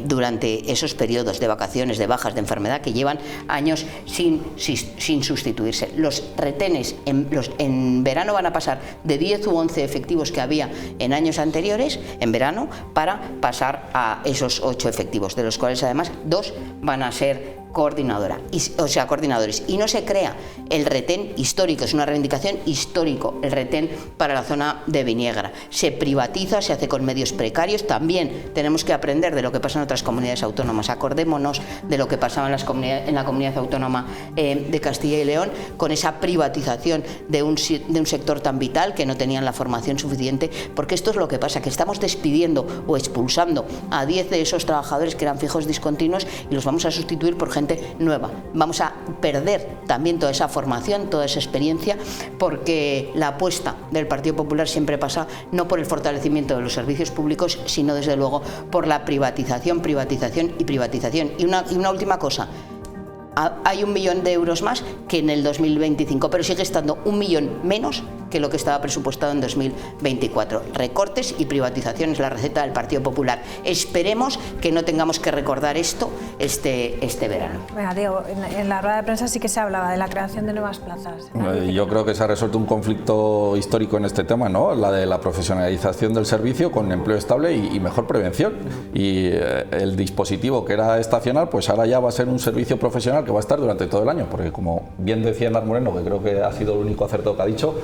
durante esos periodos de vacaciones, de bajas, de enfermedad, que llevan años sin sustituirse. Los retenes en verano van a pasar de 10 u 11 efectivos que había en años anteriores, en verano, para pasar a esos 8 efectivos, de los cuales además 2 van a ser coordinadores, y no se crea el retén histórico, es una reivindicación histórico, el retén para la zona de Viniegra. Se privatiza, se hace con medios precarios. También tenemos que aprender de lo que pasa en otras comunidades autónomas. Acordémonos de lo que pasaba en la comunidad autónoma de Castilla y León, con esa privatización de un sector tan vital, que no tenían la formación suficiente, porque esto es lo que pasa, que estamos despidiendo o expulsando a 10 de esos trabajadores que eran fijos discontinuos y los vamos a sustituir por gente nueva. Vamos a perder también toda esa formación, toda esa experiencia, porque la apuesta del Partido Popular siempre pasa no por el fortalecimiento de los servicios públicos, sino desde luego por la privatización, privatización y privatización. Y una última cosa: hay 1 millón de euros más que en el 2025, pero sigue estando 1 millón menos que lo que estaba presupuestado en 2024. Recortes y privatización es la receta del Partido Popular. Esperemos que no tengamos que recordar esto este verano. Bueno, Diego, en la rueda de prensa sí que se hablaba de la creación de nuevas plazas. Yo creo que se ha resuelto un conflicto histórico en este tema, ¿no? La de la profesionalización del servicio con empleo estable y mejor prevención. Y el dispositivo que era estacional, pues ahora ya va a ser un servicio profesional que va a estar durante todo el año, porque como bien decía Enar Moreno, que creo que ha sido el único acertado que ha dicho,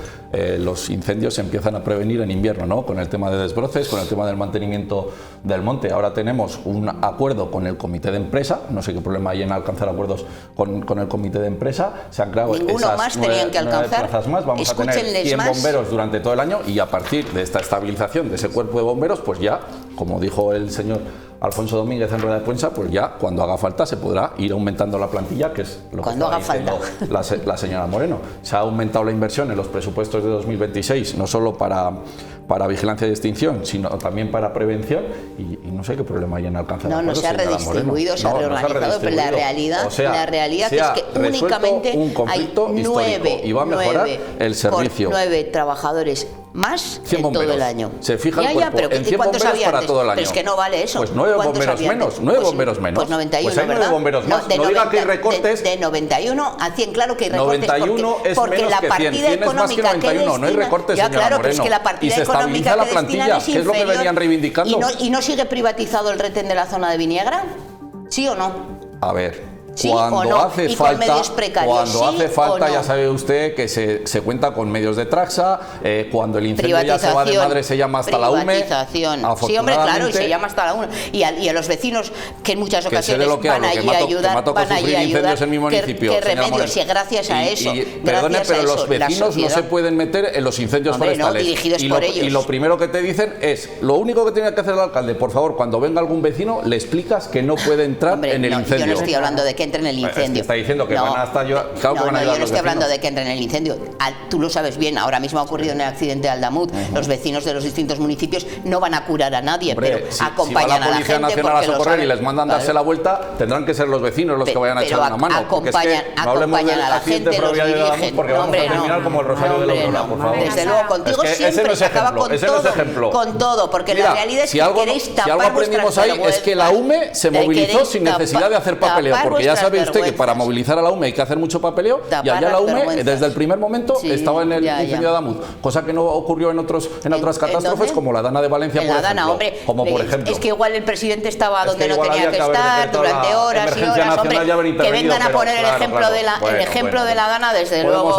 los incendios se empiezan a prevenir en invierno, ¿no? Con el tema de desbroces, con el tema del mantenimiento del monte. Ahora tenemos un acuerdo con el comité de empresa, no sé qué problema hay en alcanzar acuerdos con el comité de empresa. Se han creado esas 9 plazas más. Vamos a tener 100 bomberos durante todo el año, y a partir de esta estabilización de ese cuerpo de bomberos, pues ya, como dijo el señor Alfonso Domínguez en rueda de prensa, pues ya cuando haga falta se podrá ir aumentando la plantilla, que es lo que estaba diciendo la señora Moreno. Se ha aumentado la inversión en los presupuestos de 2026, no solo para vigilancia y extinción, sino también para prevención, y no sé qué problema hay en alcanzar acuerdos. No se ha redistribuido, se ha reorganizado, pero la realidad es que únicamente hay 9 y va a mejorar el servicio. 9 trabajadores más en todo el año. Se fija el cuerpo en 100 bomberos para todo el año. Pero es que no vale eso. Pues 9 bomberos menos, 9 bomberos menos. Pues 91, pues hay 9 bomberos más. No diga que hay recortes. De 91 a 100, claro que hay recortes. 91 es porque menos la que 100. partida 100 es más que 91, no hay recortes, señora claro, Moreno. pero es que la partida y se estabiliza la plantilla, que es lo que venían reivindicando. ¿Y no sigue privatizado el retén de la zona de Viniegra? ¿Sí o no? A ver. ¿Sí cuando hace falta, ya no? sabe usted que se cuenta con medios de Traxa, cuando el incendio ya se va de madre se llama hasta la UME. Sí, hombre, claro, y se llama hasta la UME. Y a los vecinos que en muchas ocasiones van allí a ayudar, en mi municipio. ¿Qué remedios? Y gracias a eso. Perdone, pero los vecinos no se pueden meter en los incendios forestales. Dirigidos por ellos. Y lo primero que te dicen es, lo único que tiene que hacer el alcalde, por favor, cuando venga algún vecino, le explicas que no puede entrar en el incendio. Yo no estoy hablando de que entre en el incendio. Está diciendo que van hasta yo. Yo no estoy hablando de que entre en el incendio. Tú lo sabes bien, ahora mismo ha ocurrido en el accidente de Aldamut. Los vecinos de los distintos municipios no van a curar a nadie, pero acompañan a la gente. Si va la Policía Nacional a socorrer y les mandan darse la vuelta, tendrán que ser los vecinos los que vayan a echar una mano. Acompañan a la gente, los dirigen. Porque vamos a terminar como el Rosario de la Aurora, por favor. Desde luego, contigo siempre se acaba con todo, porque la realidad es que queréis tapar vuestras vergüenzas. Si algo aprendimos ahí es que la UME se movilizó sin necesidad de hacer papeleo, porque ya sabe usted que para movilizar a la UME hay que hacer mucho papeleo, y allá la UME desde el primer momento estaba en el incendio de Adamuz, cosa que no ocurrió en otras catástrofes como la Dana de Valencia, por ejemplo. Es que igual el presidente estaba donde no tenía que estar durante horas y horas, hombre, que vengan a poner el ejemplo de la Dana, desde luego,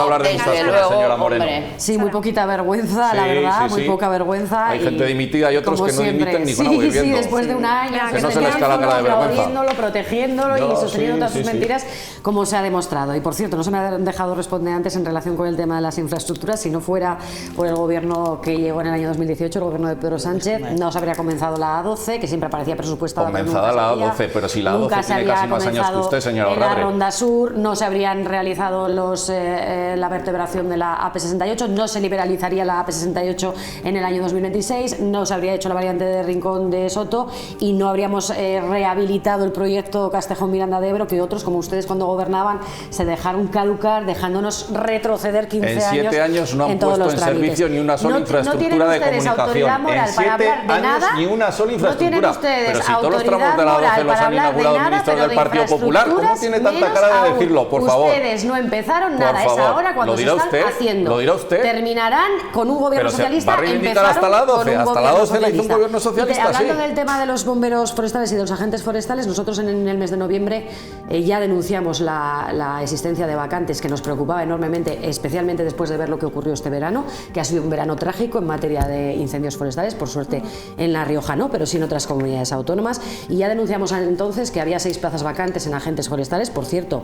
señora Moreno. Sí, muy poquita vergüenza, la verdad, muy poca vergüenza. Hay gente dimitida y otros que no dimiten ni con agua hirviendo. Sí, después de un año, que no se les cae la cara de vergüenza. Protegiéndolo y sosteniendo todas sus mentiras, como se ha demostrado. Y por cierto, no se me ha dejado responder antes en relación con el tema de las infraestructuras. Si no fuera por el gobierno que llegó en el año 2018, el gobierno de Pedro Sánchez, no se habría comenzado la A12, que siempre parecía presupuestada. Comenzada la A12, pero si la A12 tiene casi más años que usted, señora Radre. En la Ronda Sur no se habrían realizado la vertebración de la AP68, no se liberalizaría la AP68 en el año 2026, no se habría hecho la variante de Rincón de Soto y no habríamos rehabilitado el proyecto Castejón-Miranda de Ebro, que otros, como ustedes cuando gobernaban, se dejaron caducar, dejándonos retroceder 15 años. En 7 años no han puesto en servicio ni una sola infraestructura de comunicación. En 7 años ni una sola infraestructura. Pero si todos los tramos de la A12 los han inaugurado ministros del Partido Popular, ¿cómo tiene tanta cara de decirlo? Por favor. Ustedes no empezaron nada, es ahora cuando se están haciendo. Lo dirá usted. Terminarán con un gobierno socialista. ¿Va a reivindicar hasta la 12? Hasta la 12 la hizo un gobierno socialista. Hablando del tema de los bomberos forestales y de los agentes forestales, nosotros en el mes de noviembre ya denunciamos la existencia de vacantes que nos preocupaba enormemente, especialmente después de ver lo que ocurrió este verano, que ha sido un verano trágico en materia de incendios forestales, por suerte en La Rioja no, pero sí en otras comunidades autónomas, y ya denunciamos entonces que había 6 plazas vacantes en agentes forestales, por cierto,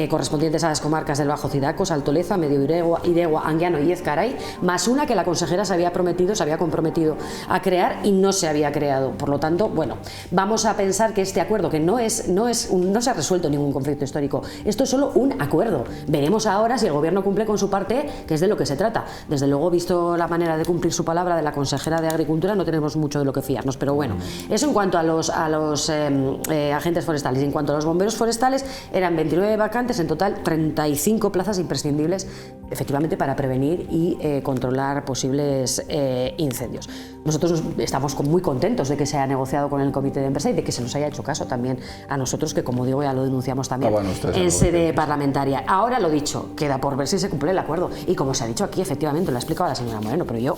correspondientes a las comarcas del Bajo Cidacos, Altoleza, Medio Iregua, Anguiano y Ezcaray, más una que la consejera se había comprometido a crear y no se había creado. Por lo tanto, bueno, vamos a pensar que este acuerdo, que no se ha resuelto ningún conflicto histórico, esto es solo un acuerdo. Veremos ahora si el gobierno cumple con su parte, que es de lo que se trata. Desde luego, visto la manera de cumplir su palabra de la consejera de Agricultura, no tenemos mucho de lo que fiarnos, pero bueno, eso en cuanto a los agentes forestales. Y en cuanto a los bomberos forestales, eran 29 vacantes, en total 35 plazas imprescindibles, efectivamente, para prevenir y controlar posibles incendios. Nosotros estamos muy contentos de que se haya negociado con el comité de empresa y de que se nos haya hecho caso también a nosotros, que como digo ya lo denunciamos también en sede parlamentaria. Ahora, lo dicho, queda por ver si se cumple el acuerdo y como se ha dicho aquí, efectivamente, lo ha explicado la señora Moreno, pero yo,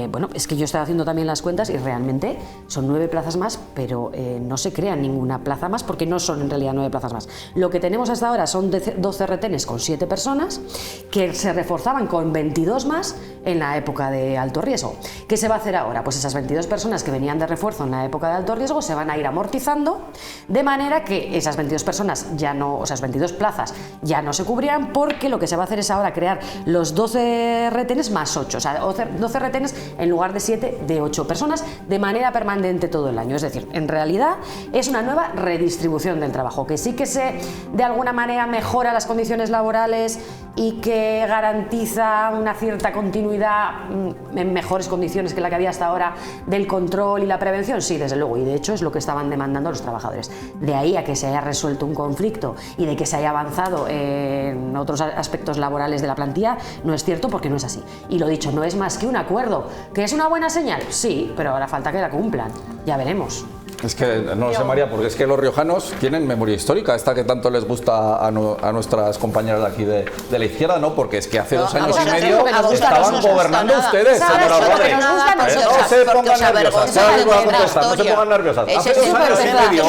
bueno, es que yo estoy haciendo también las cuentas y realmente son 9 plazas más, pero no se crea ninguna plaza más porque no son en realidad 9 plazas más. Lo que tenemos hasta ahora son 12 retenes con 7 personas que se reforzaban con 22 más en la época de alto riesgo. ¿Qué se va a hacer ahora? Pues esas 22 personas que venían de refuerzo en la época de alto riesgo se van a ir amortizando, de manera que esas 22 personas ya no, o esas 22 plazas ya no se cubrirán, porque lo que se va a hacer es ahora crear los 12 retenes más 8, o sea, 12 retenes en lugar de 7, de 8 personas de manera permanente todo el año. Es decir, en realidad es una nueva redistribución del trabajo, que sí que de alguna manera mejora las condiciones laborales y que garantiza una cierta continuidad en mejores condiciones que la que había hasta ahora del control y la prevención, sí, desde luego, y de hecho es lo que estaban demandando los trabajadores. De ahí a que se haya resuelto un conflicto y de que se haya avanzado en otros aspectos laborales de la plantilla, no es cierto, porque no es así. Y lo dicho, no es más que un acuerdo. ¿Que es una buena señal? Sí, pero ahora falta que la cumplan. Ya veremos. Es que no lo sé, María, porque es que los riojanos tienen memoria histórica, esta que tanto les gusta a nuestras compañeras de aquí de la izquierda, ¿no? Porque es que hace 2 años y medio estaban gobernando ustedes, señora Rodríguez. No se pongan nerviosas, ya les voy a contestar, no se pongan nerviosas. Hace 2 años y medio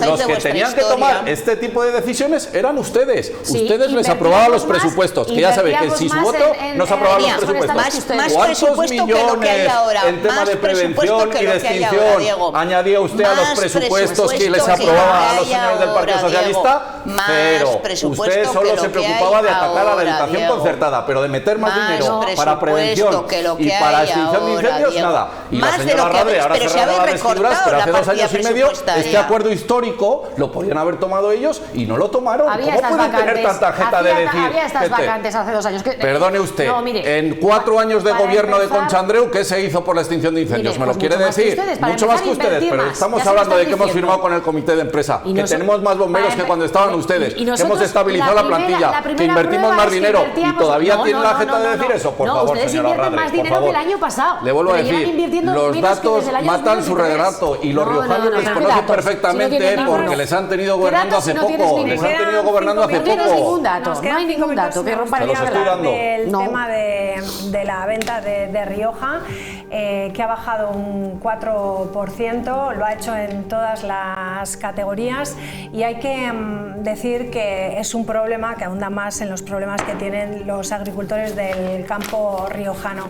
los que tenían que tomar este tipo de decisiones eran ustedes. Ustedes les aprobaban los presupuestos, que ya saben que si su voto no se aprobaban los presupuestos. ¿Cuántos millones en tema de prevención y de extinción añadía usted a los presupuestos que les aprobaban a los señores del Partido Socialista? Pero usted solo se preocupaba de atacar a la educación concertada, pero de meter más dinero para prevención y para extinción de incendios, nada. Y la señora Radre ahora cerrará las vestiduras, pero hace 2 años y medio este acuerdo histórico lo podían haber tomado ellos y no lo tomaron. ¿Cómo pueden tener tanta jeta de decir? Había estas vacantes hace 2 años. Perdone usted, en 4 años de gobierno de Concha Andreu, ¿qué se hizo por la extinción de incendios? ¿Me lo quiere decir? Mucho más que ustedes, pero estamos hablando de que hemos firmado con el comité de empresa, que tenemos más bomberos que cuando estaban con ustedes, y que nosotros, hemos estabilizado la plantilla, que invertimos más dinero y todavía tienen la jeta de decir eso. Por favor, ustedes señora invierten Radre, más dinero que el año pasado. Le vuelvo a decir, los datos matan su relato y los riojanos les conocen perfectamente porque les han tenido gobernando hace poco. Les han tenido gobernando hace poco. No hay ningún dato que rompa el hielo del tema de la venta de Rioja, que ha bajado un 4%, lo ha hecho en todas las categorías, y hay que decir que es un problema que ahonda más en los problemas que tienen los agricultores del campo riojano.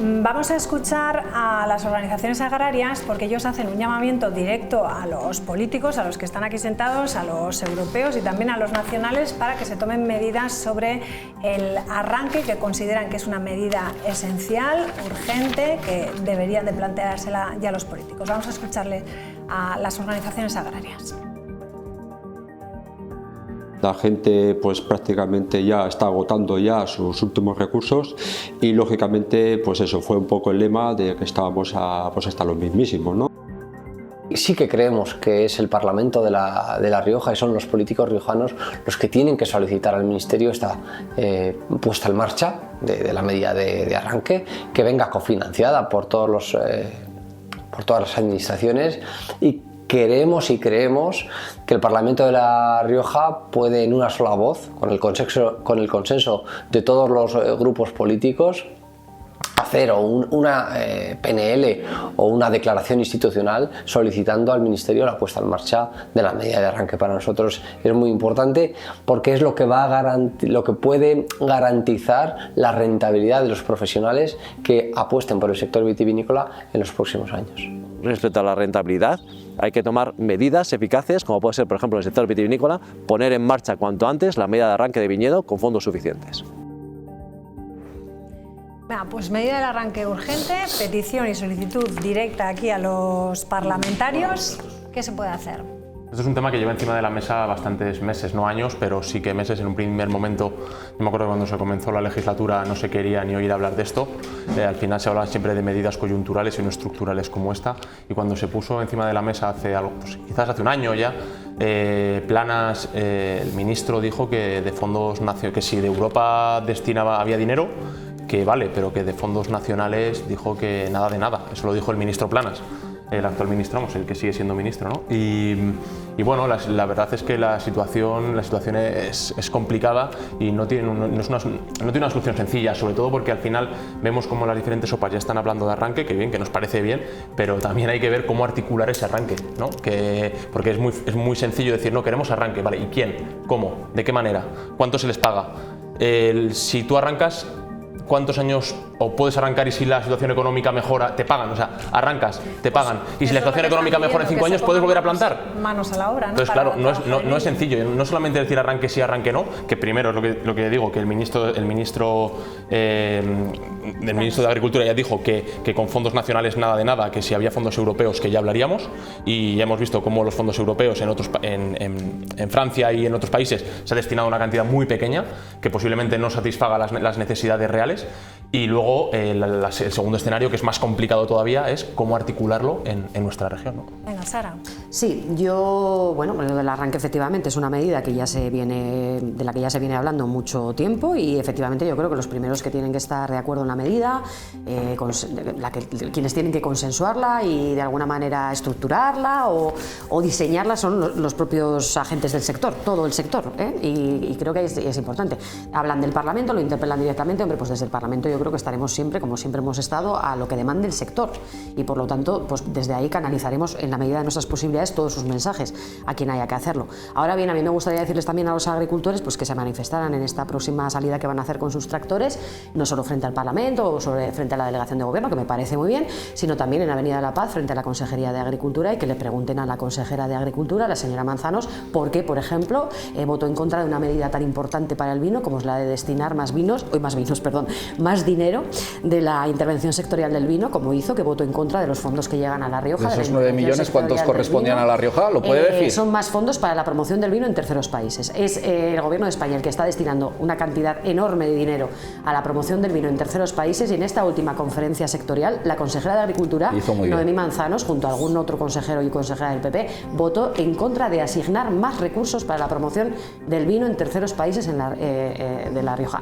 Vamos a escuchar a las organizaciones agrarias porque ellos hacen un llamamiento directo a los políticos, a los que están aquí sentados, a los europeos y también a los nacionales, para que se tomen medidas sobre el arranque, que consideran que es una medida esencial, urgente, que deberían de planteársela ya los políticos. Vamos a escucharle a las organizaciones agrarias. La gente pues prácticamente ya está agotando ya sus últimos recursos y lógicamente pues eso fue un poco el lema de que estábamos pues hasta los mismísimos, ¿no? Sí que creemos que es el Parlamento de la Rioja y son los políticos riojanos los que tienen que solicitar al Ministerio esta puesta en marcha de la medida de arranque, que venga cofinanciada por todas las administraciones, y queremos y creemos que el Parlamento de La Rioja puede en una sola voz, con el consenso de todos los grupos políticos, hacer una PNL o una declaración institucional solicitando al Ministerio la puesta en marcha de la medida de arranque. Para nosotros es muy importante porque es lo que puede garantizar la rentabilidad de los profesionales que apuesten por el sector vitivinícola en los próximos años. Respecto a la rentabilidad, hay que tomar medidas eficaces, como puede ser, por ejemplo, en el sector vitivinícola, poner en marcha cuanto antes la medida de arranque de viñedo con fondos suficientes. Pues medida del arranque urgente, petición y solicitud directa aquí a los parlamentarios. ¿Qué se puede hacer? Esto es un tema que lleva encima de la mesa bastantes meses, no años, pero sí que meses. En un primer momento, yo me acuerdo que cuando se comenzó la legislatura no se quería ni oír hablar de esto. Al final se hablaba siempre de medidas coyunturales y no estructurales como esta. Y cuando se puso encima de la mesa hace algo, pues quizás hace un año ya, Planas, el ministro dijo que de fondos que si de Europa había dinero, que vale, pero que de fondos nacionales dijo que nada de nada. Eso lo dijo el ministro Planas, el actual ministro, el que sigue siendo ministro, ¿no? Y bueno, la verdad es que la situación es complicada y no tiene una solución sencilla, sobre todo porque al final vemos cómo las diferentes OPAs ya están hablando de arranque, que bien, que nos parece bien, pero también hay que ver cómo articular ese arranque, ¿no? Porque es muy sencillo decir, no, queremos arranque, ¿vale? ¿Y quién? ¿Cómo? ¿De qué manera? ¿Cuánto se les paga? Si tú arrancas, ¿cuántos años o puedes arrancar y si la situación económica mejora, te pagan? O sea, arrancas, te pagan. Y si la situación económica mejora en 5 años, ¿puedes volver a plantar? Manos a la obra, ¿no? Entonces, claro, no es sencillo. No solamente decir arranque sí, arranque no, que primero es lo que digo, que el ministro de Agricultura ya dijo que con fondos nacionales nada de nada, que si había fondos europeos que ya hablaríamos, y ya hemos visto cómo los fondos europeos en Francia y en otros países se ha destinado una cantidad muy pequeña que posiblemente no satisfaga las necesidades reales. Y luego el segundo escenario, que es más complicado todavía, es cómo articularlo en nuestra región, ¿no? Venga, Sara. Sí, lo del arranque efectivamente es una medida de la que ya se viene hablando mucho tiempo, y efectivamente yo creo que los primeros que tienen que estar de acuerdo en la medida, quienes tienen que consensuarla y de alguna manera estructurarla o diseñarla son los propios agentes del sector, todo el sector, ¿eh? Y creo que es importante. Hablan del Parlamento, lo interpelan directamente, hombre, pues desde el Parlamento yo creo que estaremos siempre, como siempre hemos estado, a lo que demande el sector, y por lo tanto pues desde ahí canalizaremos en la medida de nuestras posibilidades todos sus mensajes a quien haya que hacerlo. Ahora bien, a mí me gustaría decirles también a los agricultores pues que se manifestaran en esta próxima salida que van a hacer con sus tractores, no solo frente al Parlamento o frente a la delegación de gobierno, que me parece muy bien, sino también en Avenida de la Paz frente a la Consejería de Agricultura, y que le pregunten a la consejera de Agricultura, la señora Manzanos, por qué, por ejemplo, votó en contra de una medida tan importante para el vino como es la de destinar más dinero de la intervención sectorial del vino, como hizo, que votó en contra de los fondos que llegan a La Rioja. De esos 9 millones, ¿cuántos correspondían a La Rioja? ¿Lo puede decir? Son más fondos para la promoción del vino en terceros países. Es el Gobierno de España el que está destinando una cantidad enorme de dinero a la promoción del vino en terceros países, y en esta última conferencia sectorial la consejera de Agricultura, Noemí Manzanos, junto a algún otro consejero y consejera del PP, votó en contra de asignar más recursos para la promoción del vino en terceros países de La Rioja.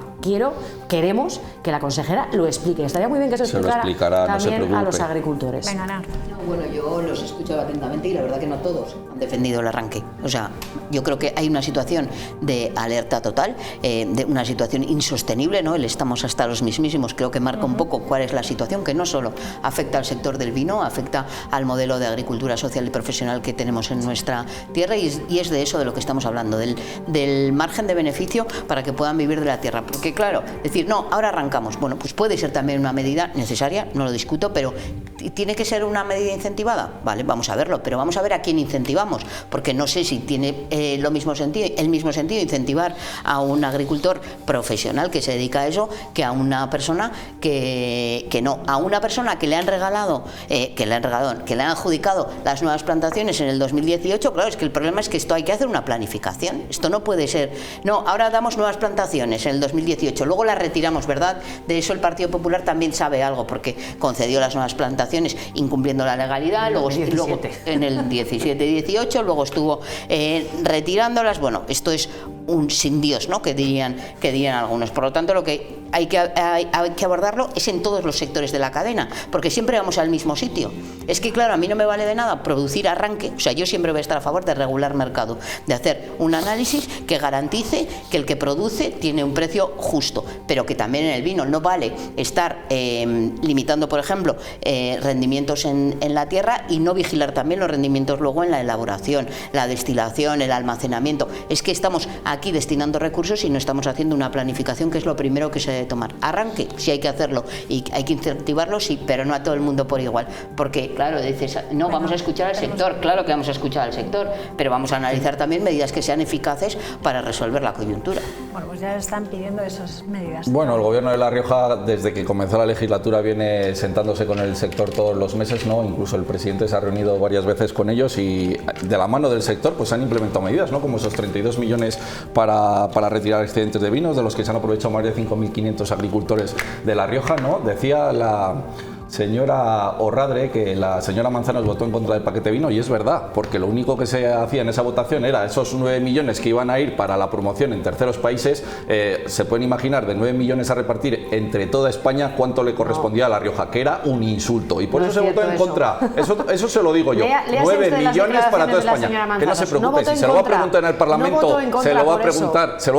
Queremos que la consejera lo explique. Estaría muy bien que se explicara también a los agricultores. Venga, Ana. Bueno, yo los he escuchado atentamente y la verdad que no todos han defendido el arranque. O sea, yo creo que hay una situación de alerta total, de una situación insostenible, ¿no? El estamos hasta los mismísimos, creo que marca un poco cuál es la situación, que no solo afecta al sector del vino, afecta al modelo de agricultura social y profesional que tenemos en nuestra tierra, y es de eso de lo que estamos hablando, del margen de beneficio para que puedan vivir de la tierra. Porque claro, decir, no, ahora arrancamos, bueno, pues puede ser también una medida necesaria, no lo discuto, pero ¿tiene que ser una medida incentivada? Vale, vamos a verlo, pero vamos a ver a quién incentivamos, porque no sé si tiene el mismo sentido incentivar a un agricultor profesional que se dedica a eso que a una persona que no, a una persona que le han regalado, que le han adjudicado las nuevas plantaciones en el 2018. Claro, es que el problema es que esto hay que hacer una planificación, esto no puede ser, no, ahora damos nuevas plantaciones en el 2018, luego las retiramos, ¿verdad? De eso el Partido Popular también sabe algo, porque concedió las nuevas plantaciones incumpliendo la legalidad, luego en el 17-18, luego estuvo retirándolas. Bueno, esto es un sin Dios, ¿no? que dirían algunos. Por lo tanto, lo que hay que abordarlo es en todos los sectores de la cadena, porque siempre vamos al mismo sitio. Es que claro, a mí no me vale de nada producir arranque, o sea, yo siempre voy a estar a favor de regular mercado, de hacer un análisis que garantice que el que produce tiene un precio justo, pero que también en el vino no vale estar limitando, por ejemplo, rendimientos en la tierra y no vigilar también los rendimientos luego en la elaboración, la destilación, el almacenamiento. Es que estamos aquí destinando recursos y no estamos haciendo una planificación, que es lo primero que se debe tomar. Arranque, sí hay que hacerlo y hay que incentivarlo, sí, pero no a todo el mundo por igual, porque claro, dices, no, vamos a escuchar al sector, claro que vamos a escuchar al sector, pero vamos a analizar también medidas que sean eficaces para resolver la coyuntura. Bueno, pues ya están pidiendo esas medidas. Bueno, el Gobierno de La Rioja, desde que comenzó la legislatura, viene sentándose con el sector todos los meses, ¿no? Incluso el presidente se ha reunido varias veces con ellos y de la mano del sector pues han implementado medidas, ¿no? Como esos 32 millones para retirar excedentes de vinos, de los que se han aprovechado más de 5.500 agricultores de La Rioja, ¿no? Decía la señora Orradre que la señora Manzanos votó en contra del paquete vino, y es verdad, porque lo único que se hacía en esa votación era esos 9 millones que iban a ir para la promoción en terceros países. Se pueden imaginar, de 9 millones a repartir entre toda España, cuánto le correspondía a La Rioja, que era un insulto, y por eso se votó en contra. Eso se lo digo yo. 9 millones para toda España. Que no se preocupe, si se lo va a preguntar en el Parlamento, se lo va a preguntar, se lo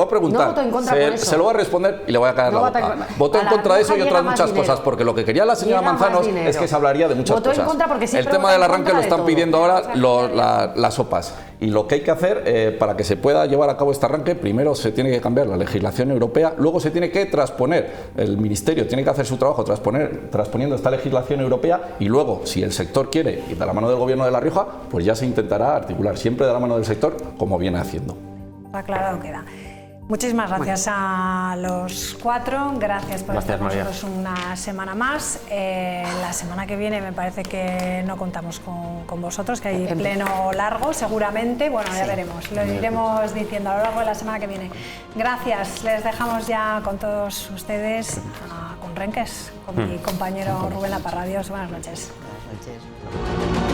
va a responder y le voy a caer la boca. Votó en contra de eso y otras muchas cosas, porque lo que quería la señora Manzanos es que se hablaría de muchas cosas. El tema del arranque lo están pidiendo ahora las OPAs. Y lo que hay que hacer para que se pueda llevar a cabo este arranque, primero se tiene que cambiar la legislación europea, luego se tiene que transponer, el Ministerio tiene que hacer su trabajo transponiendo esta legislación europea, y luego, si el sector quiere, y de la mano del Gobierno de La Rioja, pues ya se intentará articular, siempre de la mano del sector, como viene haciendo. Aclarado queda. Muchísimas gracias a los cuatro, gracias por estar con nosotros una semana más. La semana que viene me parece que no contamos con vosotros, que hay pleno largo seguramente, bueno, ya veremos, lo iremos diciendo a lo largo de la semana que viene. Gracias, les dejamos ya con todos ustedes, con Renques, con mi compañero Rubén Laparra. Adiós, buenas noches. Buenas noches.